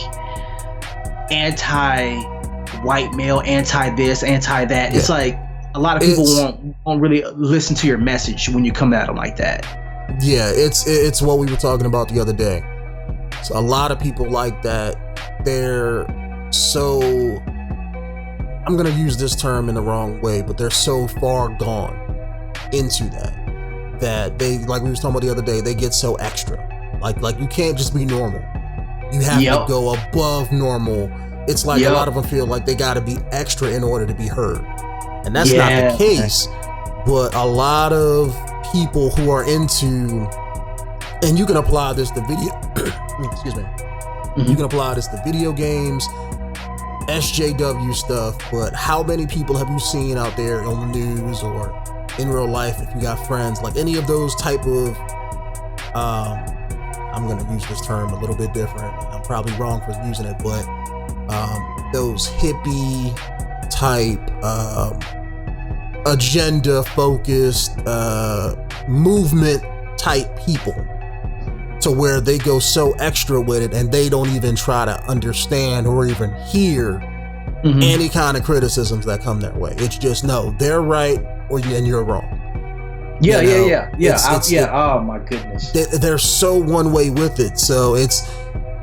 anti-white male, anti-this, anti-that. Yeah. It's like a lot of people won't really listen to your message when you come at them like that. Yeah, it's what we were talking about the other day. So a lot of people like that, they're so, I'm going to use this term in the wrong way, but they're so far gone into that they, like we was talking about the other day, they get so extra. Like you can't just be normal. You have to go above normal. It's like a lot of them feel like they got to be extra in order to be heard. And that's not the case. But a lot of people who are into, and you can apply this to video, excuse me. You can apply this to video games, SJW stuff, but how many people have you seen out there on the news or in real life, if you got friends, like any of those type of, I'm going to use this term a little bit different. I'm probably wrong for using it, but those hippie type, agenda focused, movement type people, to where they go so extra with it and they don't even try to understand or even hear any kind of criticisms that come their way. It's just, no, they're right and you're wrong. Yeah. Oh my goodness. They're so one way with it. So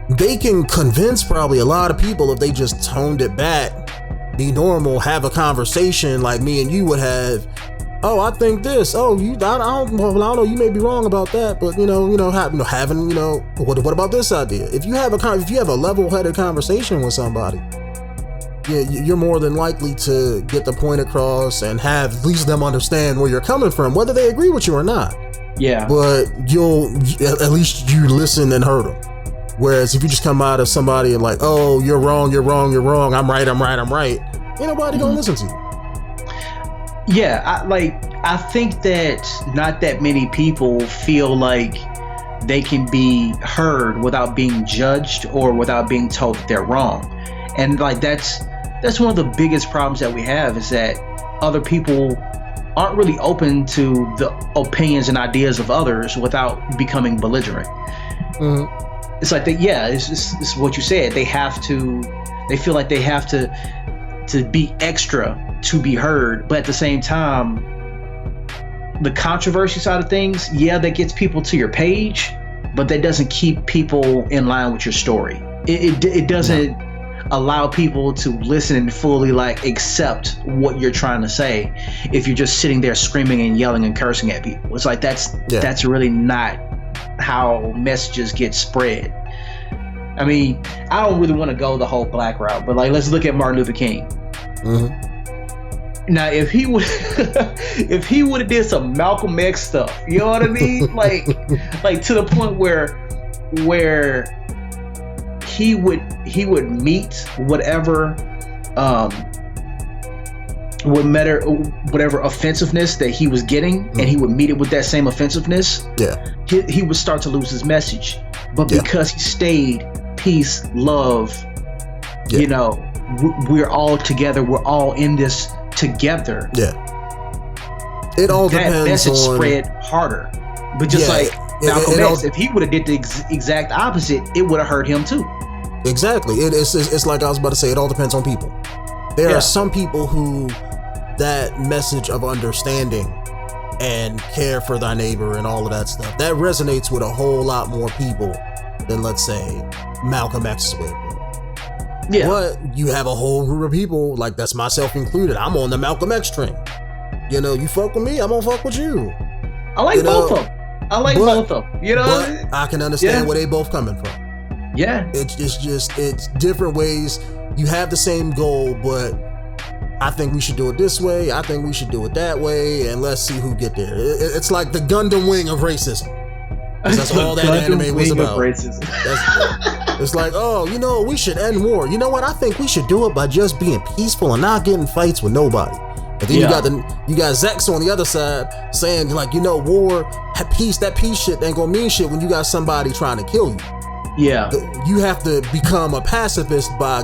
they can convince probably a lot of people if they just toned it back, be normal, have a conversation like me and you would have, oh, I think this. Oh, I don't know. You may be wrong about that, but having, what about this idea? If you have a level-headed conversation with somebody, yeah, you're more than likely to get the point across and have at least them understand where you're coming from, whether they agree with you or not. Yeah. But at least you listen and heard them. Whereas if you just come out of somebody and like, oh, you're wrong, I'm right, ain't nobody gonna listen to you. Yeah, I think that not that many people feel like they can be heard without being judged or without being told that they're wrong. And like that's one of the biggest problems that we have, is that other people aren't really open to the opinions and ideas of others without becoming belligerent. Mm-hmm. It's like it's what you said. They feel like they have to be extra to be heard, but at the same time, the controversy side of things, that gets people to your page, but that doesn't keep people in line with your story. It doesn't allow people to listen and fully like accept what you're trying to say if you're just sitting there screaming and yelling and cursing at people. It's like that's really not how messages get spread. I mean, I don't really want to go the whole black route, but like, let's look at Martin Luther King. Mm-hmm. Now, if he would have did some Malcolm X stuff, you know what I mean? like to the point where he would meet whatever offensiveness that he was getting, and he would meet it with that same offensiveness. Yeah, he would start to lose his message. But because he stayed peace, love, we're all together. We're all in this together. Yeah, it all depends. That message spread harder. But just like Malcolm X, if he would have did the exact opposite, it would have hurt him too. Exactly. It's like I was about to say. It all depends on people. There are some people who that message of understanding and care for thy neighbor and all of that stuff, that resonates with a whole lot more people than, let's say, Malcolm X's way. Yeah. But you have a whole group of people, like that's myself included. I'm on the Malcolm X train. You fuck with me, I'm gonna fuck with you. I like both of them. Both of them. But I can understand where they both coming from. Yeah. It's different ways. You have the same goal, but I think we should do it this way. I think we should do it that way, and let's see who get there. It's like the Gundam wing of racism. That's all that anime was about. It's like, we should end war. You know what? I think we should do it by just being peaceful and not getting fights with nobody. But then you got Zex on the other side saying like, war, peace. That peace shit ain't gonna mean shit when you got somebody trying to kill you. Yeah, you have to become a pacifist by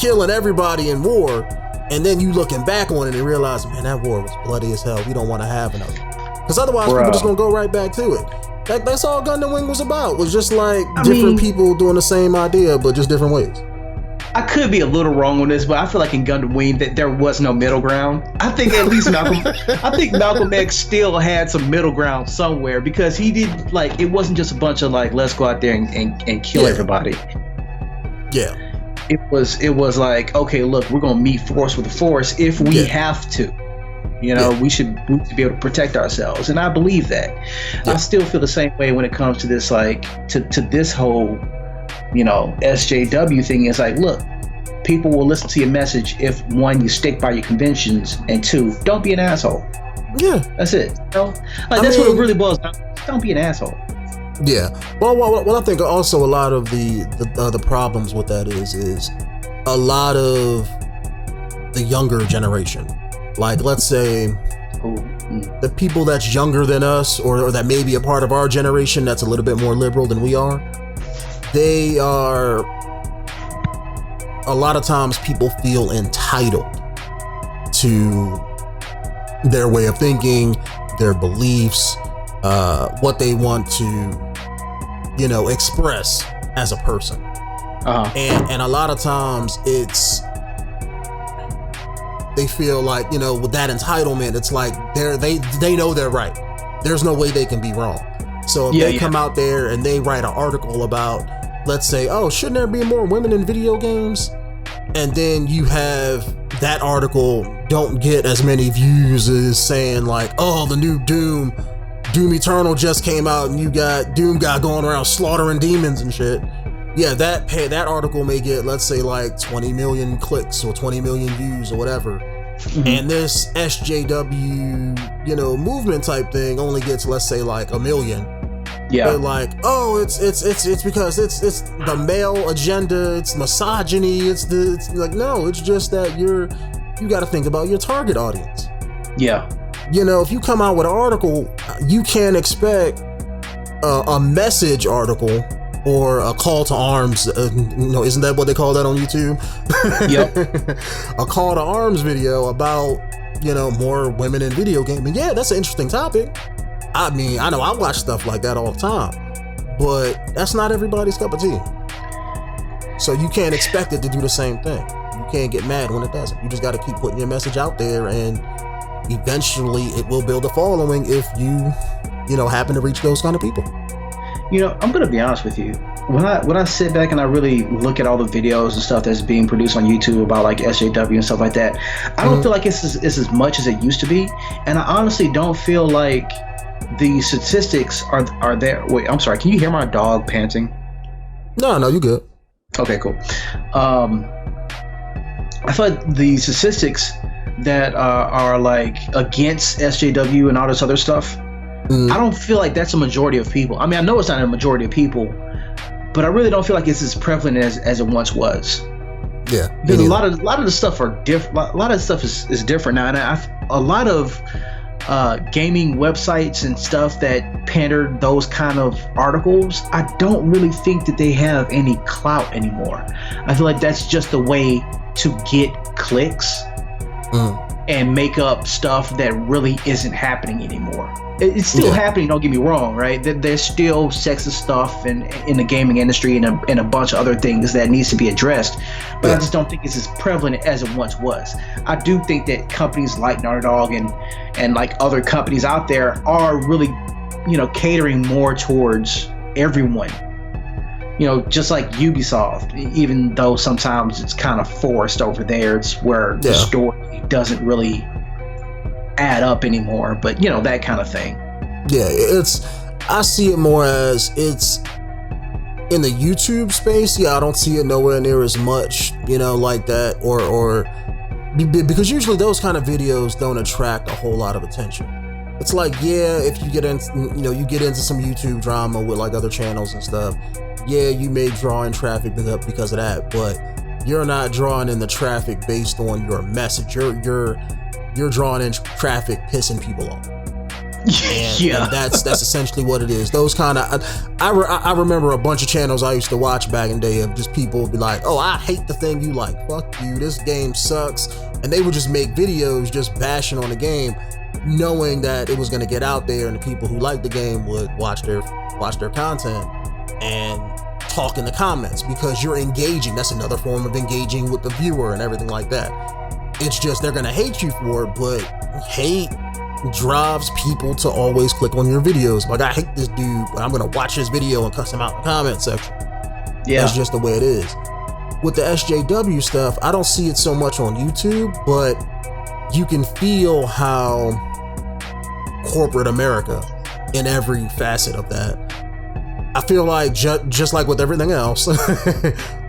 killing everybody in war, and then you looking back on it and realize, man, that war was bloody as hell. We don't want to have another, because otherwise people just gonna go right back to it. That's all Gundam Wing was about. Was just like different people doing the same idea, but just different ways. I could be a little wrong on this, but I feel like in Gundam Wing that there was no middle ground. I think at least Malcolm X still had some middle ground somewhere, because he did like, it wasn't just a bunch of like, let's go out there and kill everybody. Yeah. It was like, okay, look, we're gonna meet force with the force if we have to. We should be able to protect ourselves, and I believe that. Yeah. I still feel the same way when it comes to this, like to this whole, SJW thing. Is like, look, people will listen to your message if, one, you stick by your conventions, and two, don't be an asshole. Yeah, that's it. That's what it really boils down to. Don't be an asshole. Yeah. Well, I think also a lot of the problems with that is a lot of the younger generation. Like, let's say the people that's younger than us, or that may be a part of our generation that's a little bit more liberal than we are, they are, a lot of times people feel entitled to their way of thinking, their beliefs, what they want to, express as a person. And a lot of times they feel like, with that entitlement, it's like they know they're right. There's no way they can be wrong. So if they come out there and they write an article about, let's say, oh, shouldn't there be more women in video games? And then you have that article don't get as many views as saying like, oh, the new Doom Eternal just came out and you got Doom guy going around slaughtering demons and shit. Yeah, that article may get, let's say, like 20 million clicks or 20 million views or whatever. Mm-hmm. And this SJW, movement type thing only gets, let's say, like 1 million. Yeah. They're like, oh, it's because it's the male agenda, it's misogyny, it's like, no, it's just that you got to think about your target audience. Yeah. If you come out with an article, you can't expect a message article or a call to arms. Isn't that what they call that on YouTube? Yep. A call to arms video about, more women in video gaming. Yeah, that's an interesting topic. I mean, I know I watch stuff like that all the time, but that's not everybody's cup of tea. So you can't expect it to do the same thing. You can't get mad when it doesn't. You just got to keep putting your message out there, and eventually it will build a following if you happen to reach those kind of people. I'm going to be honest with you. When I sit back and I really look at all the videos and stuff that's being produced on YouTube about like SJW and stuff like that, I don't feel like it's as much as it used to be. And I honestly don't feel like the statistics are there. Wait, I'm sorry. Can you hear my dog panting? No, you good. Okay, cool. I feel like the statistics that are like against SJW and all this other stuff, I don't feel like that's a majority of people. I mean, I know it's not a majority of people, but I really don't feel like it's as prevalent as it once was. Yeah, because a lot of the stuff are different. A lot of stuff is different now, and a lot of gaming websites and stuff that pander those kind of articles, I don't really think that they have any clout anymore. I feel like that's just a way to get clicks and make up stuff that really isn't happening anymore. It's still happening, don't get me wrong, right? There's still sexist stuff in the gaming industry and a bunch of other things that needs to be addressed, but I just don't think it's as prevalent as it once was. I do think that companies like Naughty Dog and like other companies out there are really, catering more towards everyone. Just like Ubisoft, even though sometimes it's kind of forced over there, it's where the story doesn't really add up anymore, but that kind of thing. Yeah, I see it more as it's in the YouTube space. I don't see it nowhere near as much, like that, or because usually those kind of videos don't attract a whole lot of attention. It's like, if you get into, you get into some YouTube drama with like other channels and stuff, you may draw in traffic because of that, but you're not drawing in the traffic based on your message. You're drawing in traffic pissing people off. And that's essentially what it is. Those kind of, I remember a bunch of channels I used to watch back in the day of just people would be like, oh, I hate the thing you like, fuck you, this game sucks, and they would just make videos just bashing on the game, knowing that it was going to get out there and the people who liked the game would watch their content and talk in the comments, because you're engaging. That's another form of engaging with the viewer and everything like that. It's just they're gonna hate you for it, but hate drives people to always click on your videos. Like, I hate this dude, but I'm gonna watch his video and cuss him out in the comment section. Yeah, that's just the way it is. With the SJW stuff, I don't see it so much on YouTube, but you can feel how corporate America, in every facet of that, I feel like just like with everything else,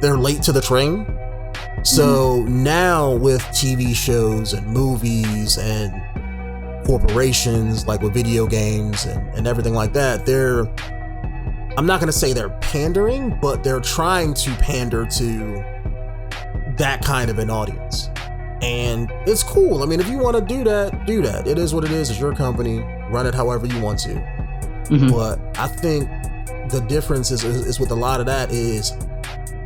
they're late to the train. So now with TV shows and movies and corporations, like with video games and everything like that, I'm not going to say they're pandering, but they're trying to pander to that kind of an audience. And it's cool. I mean, if you want to do that, do that. It is what it is. It's your company. Run it however you want to. But I think the difference is with a lot of that is,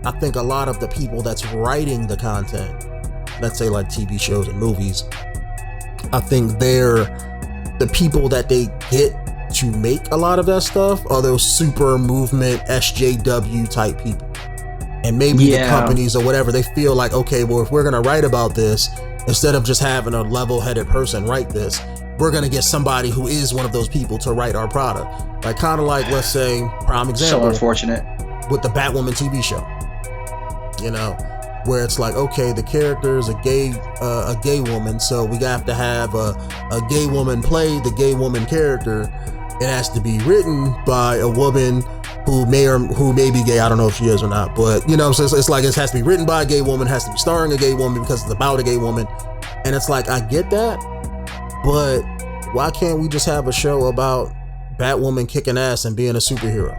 I think a lot of the people that's writing the content, let's say like TV shows and movies, I think they're the people that they get to make a lot of that stuff are those super movement SJW type people. And maybe the companies or whatever, they feel like, okay, well, if we're going to write about this, instead of just having a level-headed person write this, we're going to get somebody who is one of those people to write our product. Like, kind of like, let's say, prime example. So unfortunate. With the Batwoman TV show. where it's like, okay, the character is a gay woman, so we have to have a gay woman play the gay woman character. It has to be written by a woman who may be gay. I don't know if she is or not, but you know, so it's like it has to be written by a gay woman, has to be starring a gay woman because it's about a gay woman. And it's like, I get that, but why can't we just have a show about Batwoman kicking ass and being a superhero?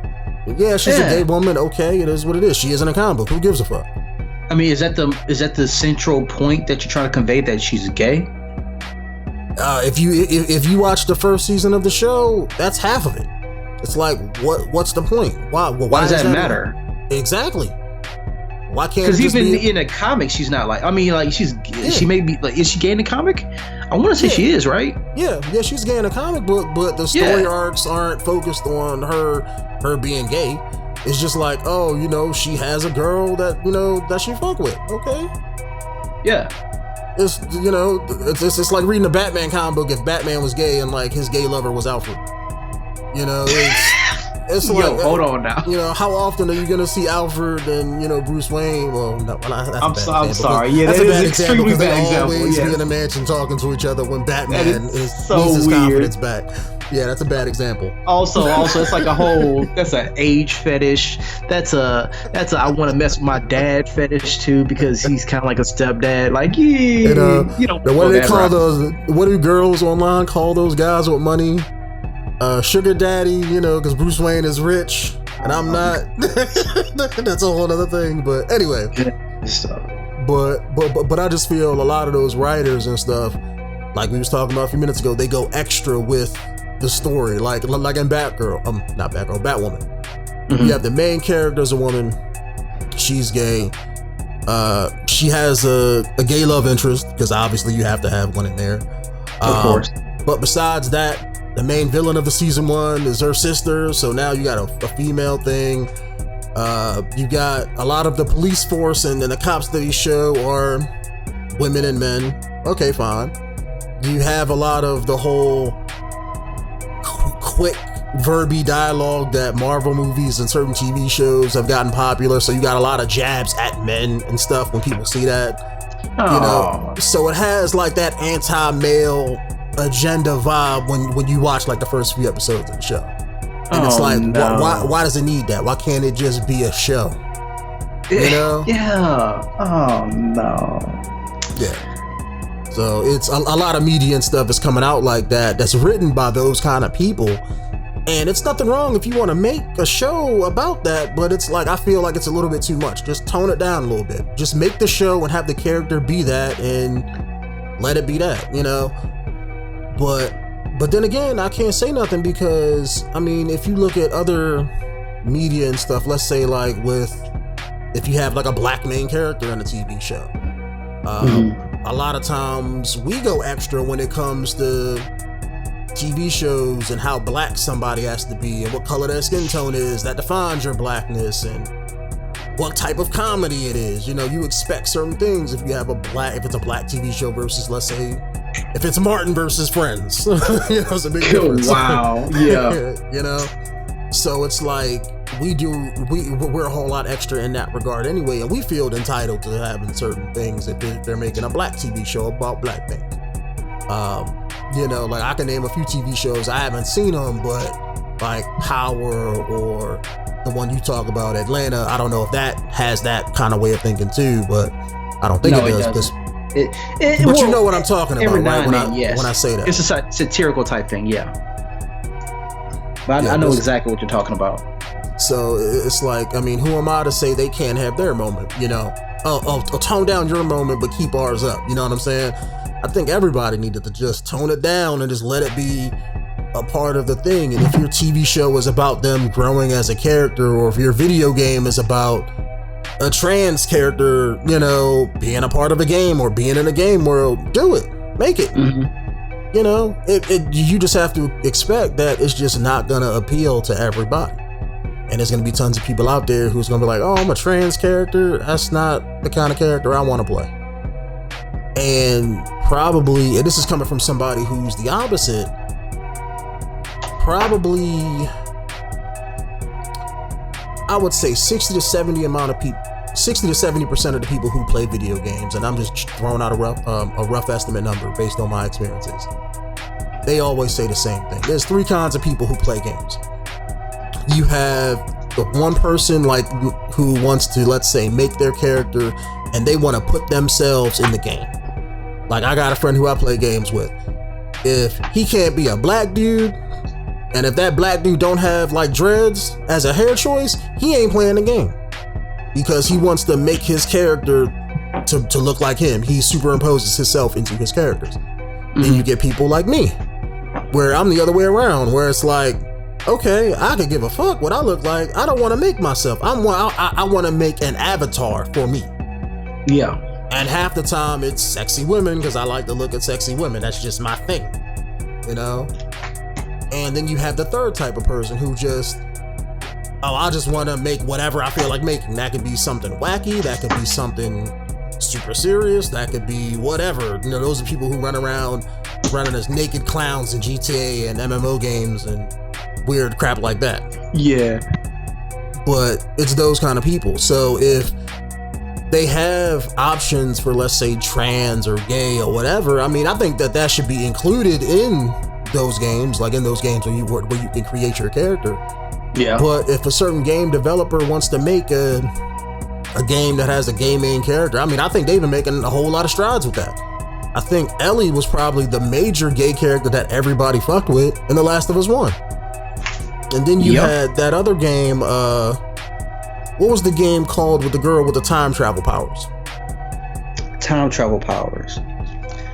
Yeah, she's a gay woman. Okay, it is what it is. She is in a comic book. Who gives a fuck? I mean, is that the central point that you're trying to convey, that she's gay? If you watch the first season of the show, that's half of it. It's like, what's the point? Why does that matter? Exactly. Why can't? Because even in a comic, she's not like. I mean, like she may be like. Is she gay in the comic? I want to say she is, right? Yeah, she's gay in a comic book, but the story arcs aren't focused on her being gay. It's just like, oh, you know, she has a girl that, you know, that she fuck with. Okay. Yeah. It's, you know, it's like reading a Batman comic book if Batman was gay and like his gay lover was Alfred. You know, it's like, yo, hold on now. You know, how often are you gonna see Alfred and, you know, Bruce Wayne? Well, no, I'm sorry. Yeah, that's a bad example because they always be in a mansion talking to each other when Batman needs his weird. confidence back. Yeah, that's a bad example. Also, it's like that's an age fetish. That's a I want to mess with my dad fetish too, because he's kind of like a stepdad. Like, you know, what do they call those? What do girls online call those guys with money? Sugar daddy, you know, because Bruce Wayne is rich and I'm not. That's a whole other thing. But anyway, but I just feel a lot of those writers and stuff, like we was talking about a few minutes ago, they go extra with the story, like in Batwoman. Mm-hmm. You have the main character as a woman. She's gay. She has a gay love interest, because obviously you have to have one in there. Of course. But besides that, the main villain of the season 1 is her sister. So now you got a female thing. You got a lot of the police force and the cops that you show are women and men. Okay, fine. You have a lot of the whole quick verby dialogue that Marvel movies and certain TV shows have gotten popular, so you got a lot of jabs at men and stuff when people see that. You know, so it has like that anti-male agenda vibe when you watch like the first few episodes of the show, and it's like, why does it need that? Why can't it just be a show? You know? Yeah. Oh no. Yeah. So it's a lot of media and stuff is coming out like that, that's written by those kind of people. And it's nothing wrong if you want to make a show about that, but it's like, I feel like it's a little bit too much. Just tone it down a little bit. Just make the show and have the character be that and let it be that, you know? But then again, I can't say nothing, because, I mean, if you look at other media and stuff, let's say like if you have like a black main character in a TV show, a lot of times we go extra when it comes to TV shows and how black somebody has to be and what color their skin tone is that defines your blackness and what type of comedy it is. You know, you expect certain things if it's a black TV show versus, let's say, if it's Martin versus Friends. You know, it's a big difference. Wow. Yeah. You know, so it's like we're a whole lot extra in that regard anyway, and we feel entitled to having certain things if they're making a black TV show about black things. You know, like I can name a few TV shows, I haven't seen them, but like Power or the one you talk about, Atlanta, I don't know if that has that kind of way of thinking too, but I don't think it does. But you know what I'm talking about, right? When I say that, it's a satirical type thing, yeah. But I know exactly what you're talking about. So it's like, I mean, who am I to say they can't have their moment? You know, tone down your moment, but keep ours up. You know what I'm saying? I think everybody needed to just tone it down and just let it be a part of the thing. And if your TV show is about them growing as a character, or if your video game is about a trans character, you know, being a part of a game or being in a game world, do it, make it. Mm-hmm. You know, you just have to expect that it's just not gonna appeal to everybody. And there's gonna be tons of people out there who's gonna be like, oh, I'm a trans character, that's not the kind of character I want to play. And probably, and this is coming from somebody who's the opposite, probably I would say 60 to 70 amount of 60 to 70% of the people who play video games, and I'm just throwing out a rough estimate number based on my experiences, they always say the same thing. There's three kinds of people who play games. You have the one person like who wants to, let's say, make their character and they want to put themselves in the game. Like, I got a friend who I play games with. If he can't be a black dude, and if that black dude don't have like dreads as a hair choice, he ain't playing the game, because he wants to make his character to look like him. He superimposes himself into his characters. Then you get people like me, where I'm the other way around, where it's like, okay, I could give a fuck what I look like. I don't want to make myself. I want to make an avatar for me. Yeah. And half the time it's sexy women, because I like to look at sexy women. That's just my thing, you know? And then you have the third type of person who just, I just want to make whatever I feel like making. That could be something wacky. That could be something super serious. That could be whatever. You know, those are people who run around running as naked clowns in GTA and MMO games and weird crap like that. Yeah. But it's those kind of people. So if they have options for, let's say, trans or gay or whatever, I mean, I think that should be included in those games, like in those games where you can create your character. Yeah. But if a certain game developer wants to make a game that has a gay main character, I mean, I think they've been making a whole lot of strides with that. I think Ellie was probably the major gay character that everybody fucked with in The Last of Us 1. And then you had that other game, what was the game called with the girl with the time travel powers? Time travel powers.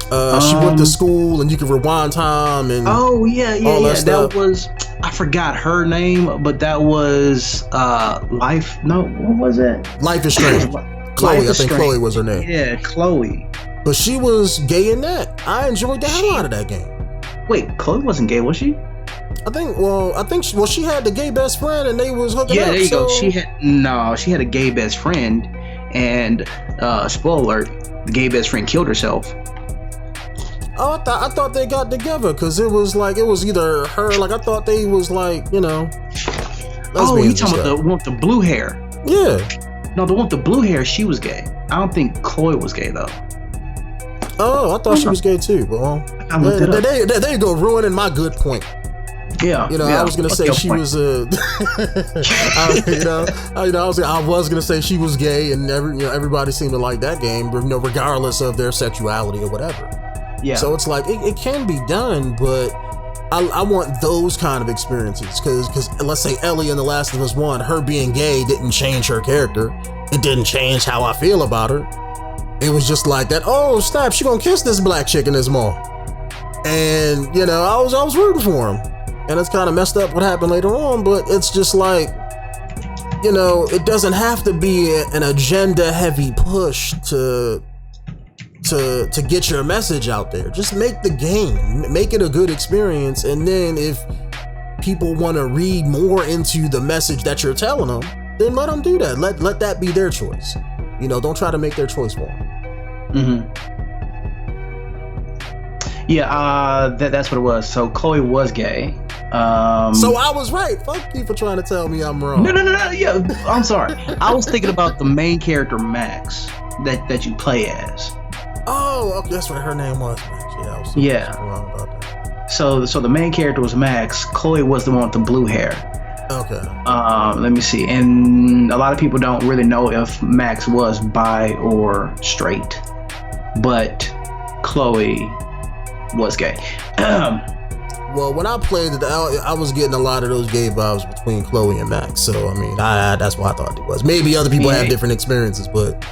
She went to school and you could rewind time and all that stuff. That was, I forgot her name, but that was Life. No, what was it? Life is Strange. Chloe, I think Chloe was her name. Yeah, Chloe. But she was gay in that. I enjoyed the hell out of that game. Wait, Chloe wasn't gay, was she? I think she had the gay best friend and they was hooking up. Yeah, there you go. She had a gay best friend, and spoiler alert, the gay best friend killed herself. Oh, I thought they got together, because it was either her, like, I thought they was like, you know. Oh, you talking about the one with the blue hair? Yeah. No, the one with the blue hair, she was gay. I don't think Chloe was gay though. Oh, I thought she was gay too. But there you go, ruining my good point. Yeah, you know, I was gonna say she was I was gonna say she was gay, and everybody seemed to like that game, you know, regardless of their sexuality or whatever. Yeah. So it's like it can be done, but I want those kind of experiences, because let's say Ellie in The Last of Us 1, her being gay didn't change her character. It didn't change how I feel about her. It was just like that. Oh snap! She gonna kiss this black chick in this mall, and you know, I was rooting for him. And it's kind of messed up what happened later on, but it's just like, you know, it doesn't have to be an agenda-heavy push to get your message out there. Just make the game, make it a good experience, and then if people want to read more into the message that you're telling them, then let them do that. Let that be their choice. You know, don't try to make their choice for them. Mm-hmm. Yeah, that's what it was. So Chloe was gay. So I was right. Fuck you for trying to tell me I'm wrong. No. Yeah, I'm sorry. I was thinking about the main character Max that you play as. Oh, okay, that's what her name was. Max. Yeah, I was wrong about that. So the main character was Max. Chloe was the one with the blue hair. Okay. Let me see. And a lot of people don't really know if Max was bi or straight, but Chloe was gay. Well, when I played it, I was getting a lot of those gay vibes between Chloe and Max. So, I mean, that's what I thought it was. Maybe other people have different experiences, but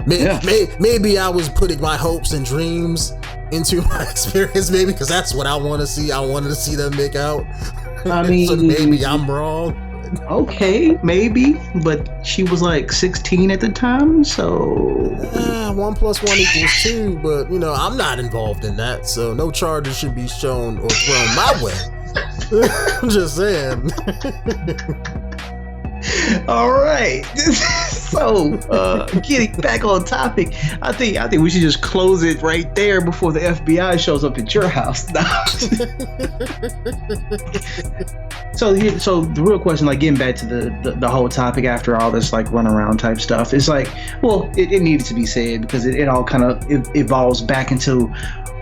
maybe I was putting my hopes and dreams into my experience, maybe, because that's what I want to see. I wanted to see them make out. I mean, so maybe I'm wrong. Okay, maybe, but she was like 16 at the time, so 1 + 1 = 2. But you know, I'm not involved in that, so no charges should be shown or thrown my way. I'm just saying. All right. So, getting back on topic, I think we should just close it right there before the FBI shows up at your house. So the real question, like getting back to the whole topic after all this like run around type stuff, is like, well, it needs to be said because it all kind of evolves back into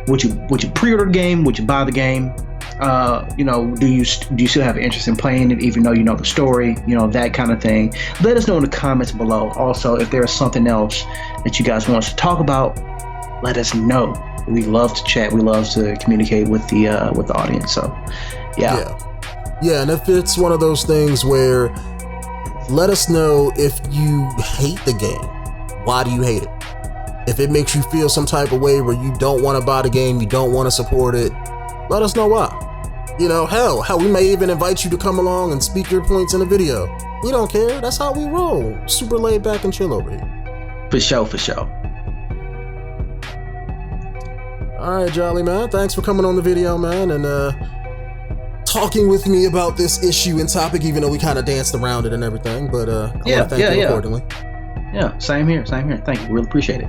would you pre-order the game, would you buy the game? Do you still have interest in playing it even though you know the story, that kind of thing. Let us know in the comments below. Also, if there is something else that you guys want us to talk about, let us know. We love to chat. We love to communicate with the audience. So yeah, and if it's one of those things where, let us know if you hate the game. Why do you hate it? If it makes you feel some type of way where you don't want to buy the game, you don't want to support it, let us know why. Hell, we may even invite you to come along and speak your points in a video. We don't care. That's how we roll. Super laid back and chill over here. For sure. All right, Jolly man. Thanks for coming on the video, man, and talking with me about this issue and topic, even though we kind of danced around it and everything. But I want to thank you accordingly. Yeah, same here. Thank you. Really appreciate it.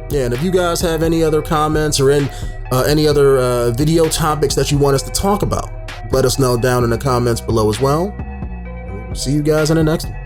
Yeah, and if you guys have any other comments or any other video topics that you want us to talk about, let us know down in the comments below as well. See you guys in the next one.